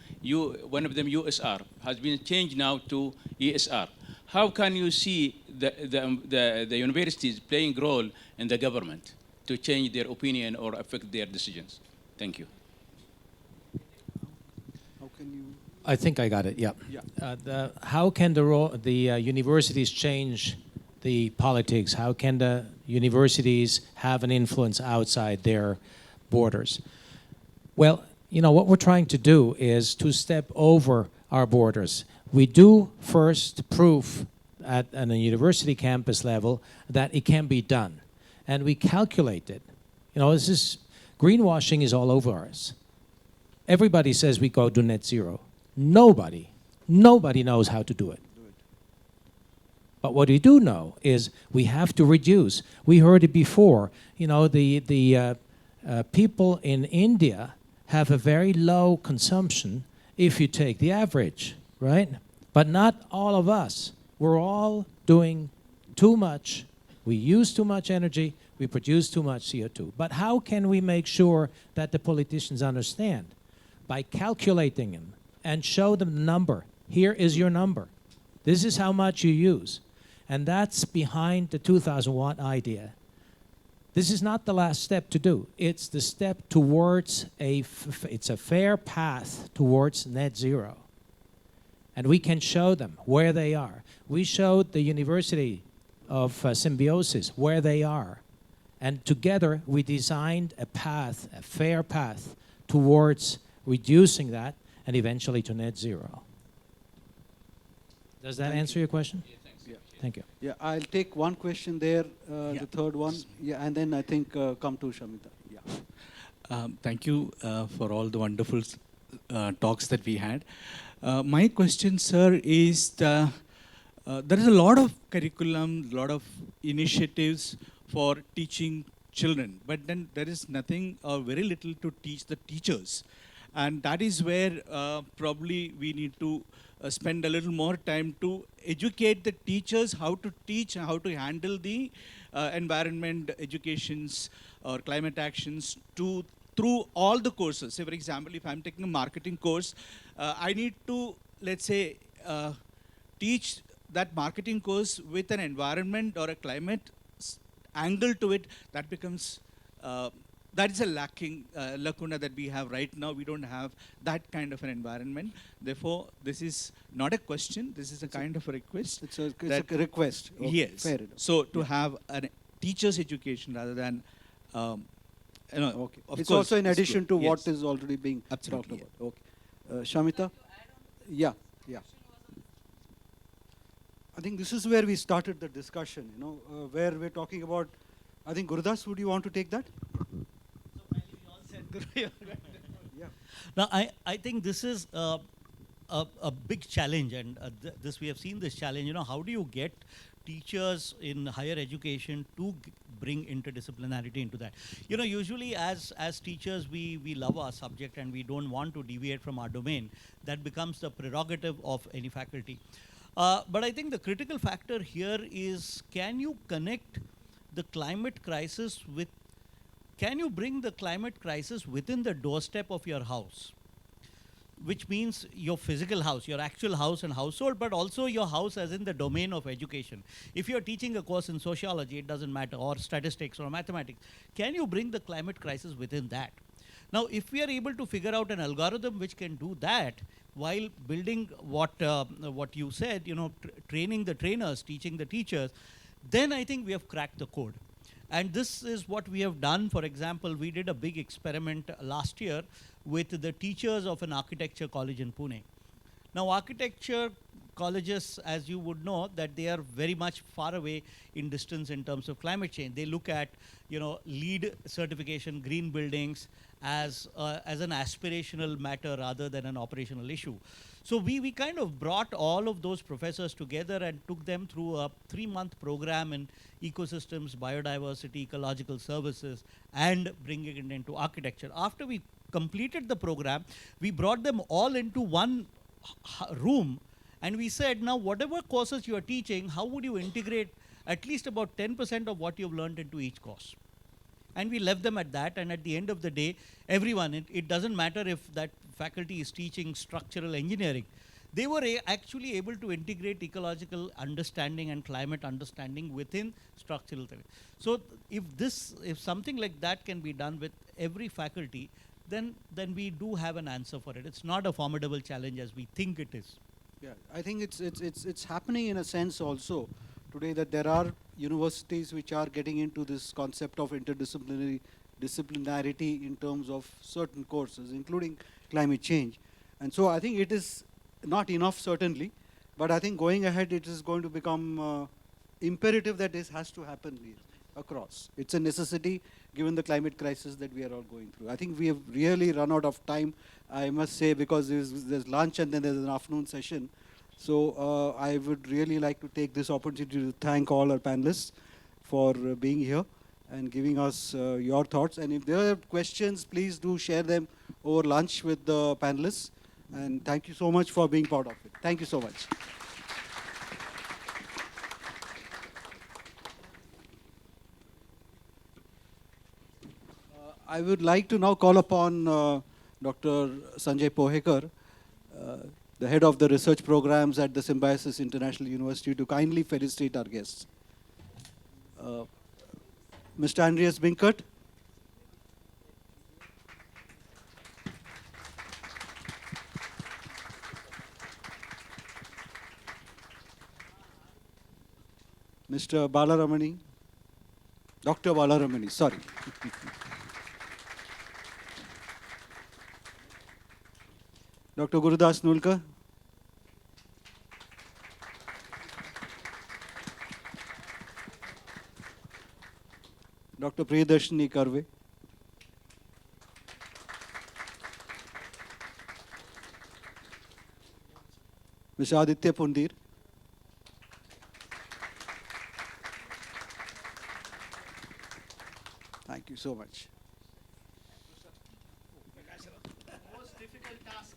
one of them USR has been changed now to ESR. How can you see the universities playing role in the government to change their opinion or affect their decisions? Thank you.
How can you?
I think I got it, yeah.
Yeah.
How can the universities change the politics? How can the universities have an influence outside their borders? Well, you know, what we're trying to do is to step over our borders. We do first prove at a university campus level that it can be done. And we calculate it. You know, greenwashing is all over us. Everybody says we go to net zero. Nobody knows how to do it. But what we do know is we have to reduce. We heard it before. You know, the people in India have a very low consumption if you take the average, right? But not all of us. We're all doing too much. We use too much energy. We produce too much CO2. But how can we make sure that the politicians understand? By calculating them and show them the number. Here is your number. This is how much you use. And that's behind the 2,000 watt idea. This is not the last step to do. It's the step towards it's a fair path towards net zero. And we can show them where they are. We showed the University of Symbiosis where they are. And together we designed a path, a fair path towards reducing that and eventually to net zero. Does that answer your question?
Yeah, thanks.
Yeah.
Thank you.
Yeah, I'll take one question there, the third one. Yeah, and then I think come to Shamita. Yeah.
Thank you for all the wonderful talks that we had. My question, sir, is there is a lot of curriculum, a lot of initiatives for teaching children, but then there is nothing or very little to teach the teachers. And that is where probably we need to spend a little more time to educate the teachers how to teach and how to handle the environment educations or climate actions through all the courses. Say, for example, if I'm taking a marketing course, I need to, let's say, teach that marketing course with an environment or a climate angle to it. That becomes that is a lacuna that we have right now. We don't have that kind of an environment. Therefore, this is not a question. This is a kind of a request.
It's a request. Okay,
yes.
Fair enough.
So to have a teacher's education rather than,
okay.
Of
It's
course,
also in
it's
addition
good.
to
Yes.
what is already being
Absolutely,
talked about. Okay. Shamita? Yeah. I think this is where we started the discussion, you know, where we're talking about, I think Gurudas, would you want to take that? Yeah.
Now, I think this is a big challenge, and this we have seen this challenge. You know, how do you get teachers in higher education to bring interdisciplinarity into that? You know, usually as teachers, we love our subject and we don't want to deviate from our domain. That becomes the prerogative of any faculty. But I think the critical factor here is, can you connect the climate crisis with, can you bring the climate crisis within the doorstep of your house? Which means your physical house, your actual house and household, but also your house as in the domain of education. If you're teaching a course in sociology, it doesn't matter, or statistics or mathematics, can you bring the climate crisis within that? Now, if we are able to figure out an algorithm which can do that while building what you said, training the trainers, teaching the teachers, then I think we have cracked the code. And this is what we have done. For example, we did a big experiment last year with the teachers of an architecture college in Pune. Now, architecture colleges, as you would know, that they are very much far away in distance in terms of climate change. They look at, LEED certification, green buildings as an aspirational matter rather than an operational issue. So we kind of brought all of those professors together and took them through a 3-month program in ecosystems, biodiversity, ecological services, and bringing it into architecture. After we completed the program, we brought them all into one room, and we said, now whatever courses you are teaching, how would you integrate at least about 10% of what you've learned into each course? And we left them at that, and at the end of the day, everyone, it doesn't matter if that faculty is teaching structural engineering, they were actually able to integrate ecological understanding and climate understanding within structural therapy. So if something like that can be done with every faculty, then we do have an answer for it. It's not a formidable challenge as we think it is.
Yeah, I think it's happening in a sense also today, that there are universities which are getting into this concept of disciplinarity in terms of certain courses, including climate change. And so I think it is not enough, certainly, but I think going ahead it is going to become imperative that this has to happen across. It's a necessity given the climate crisis that we are all going through. I think we have really run out of time, I must say, because there's lunch and then there's an afternoon session. So I would really like to take this opportunity to thank all our panelists for being here and giving us your thoughts. And if there are questions, please do share them over lunch with the panelists. And thank you so much for being part of it. Thank you so much. I would like to now call upon Dr. Sanjay Pohekar, the head of the research programs at the Symbiosis International University, to kindly felicitate our guests. Mr. Andreas Binkert. Mr. Balaramani. Dr. Balaramani, sorry. Dr. Gurudas Nulkar. Dr. Priyadarshini Karve. Mr. Aditya Pundir. Thank you so much.
Most difficult task.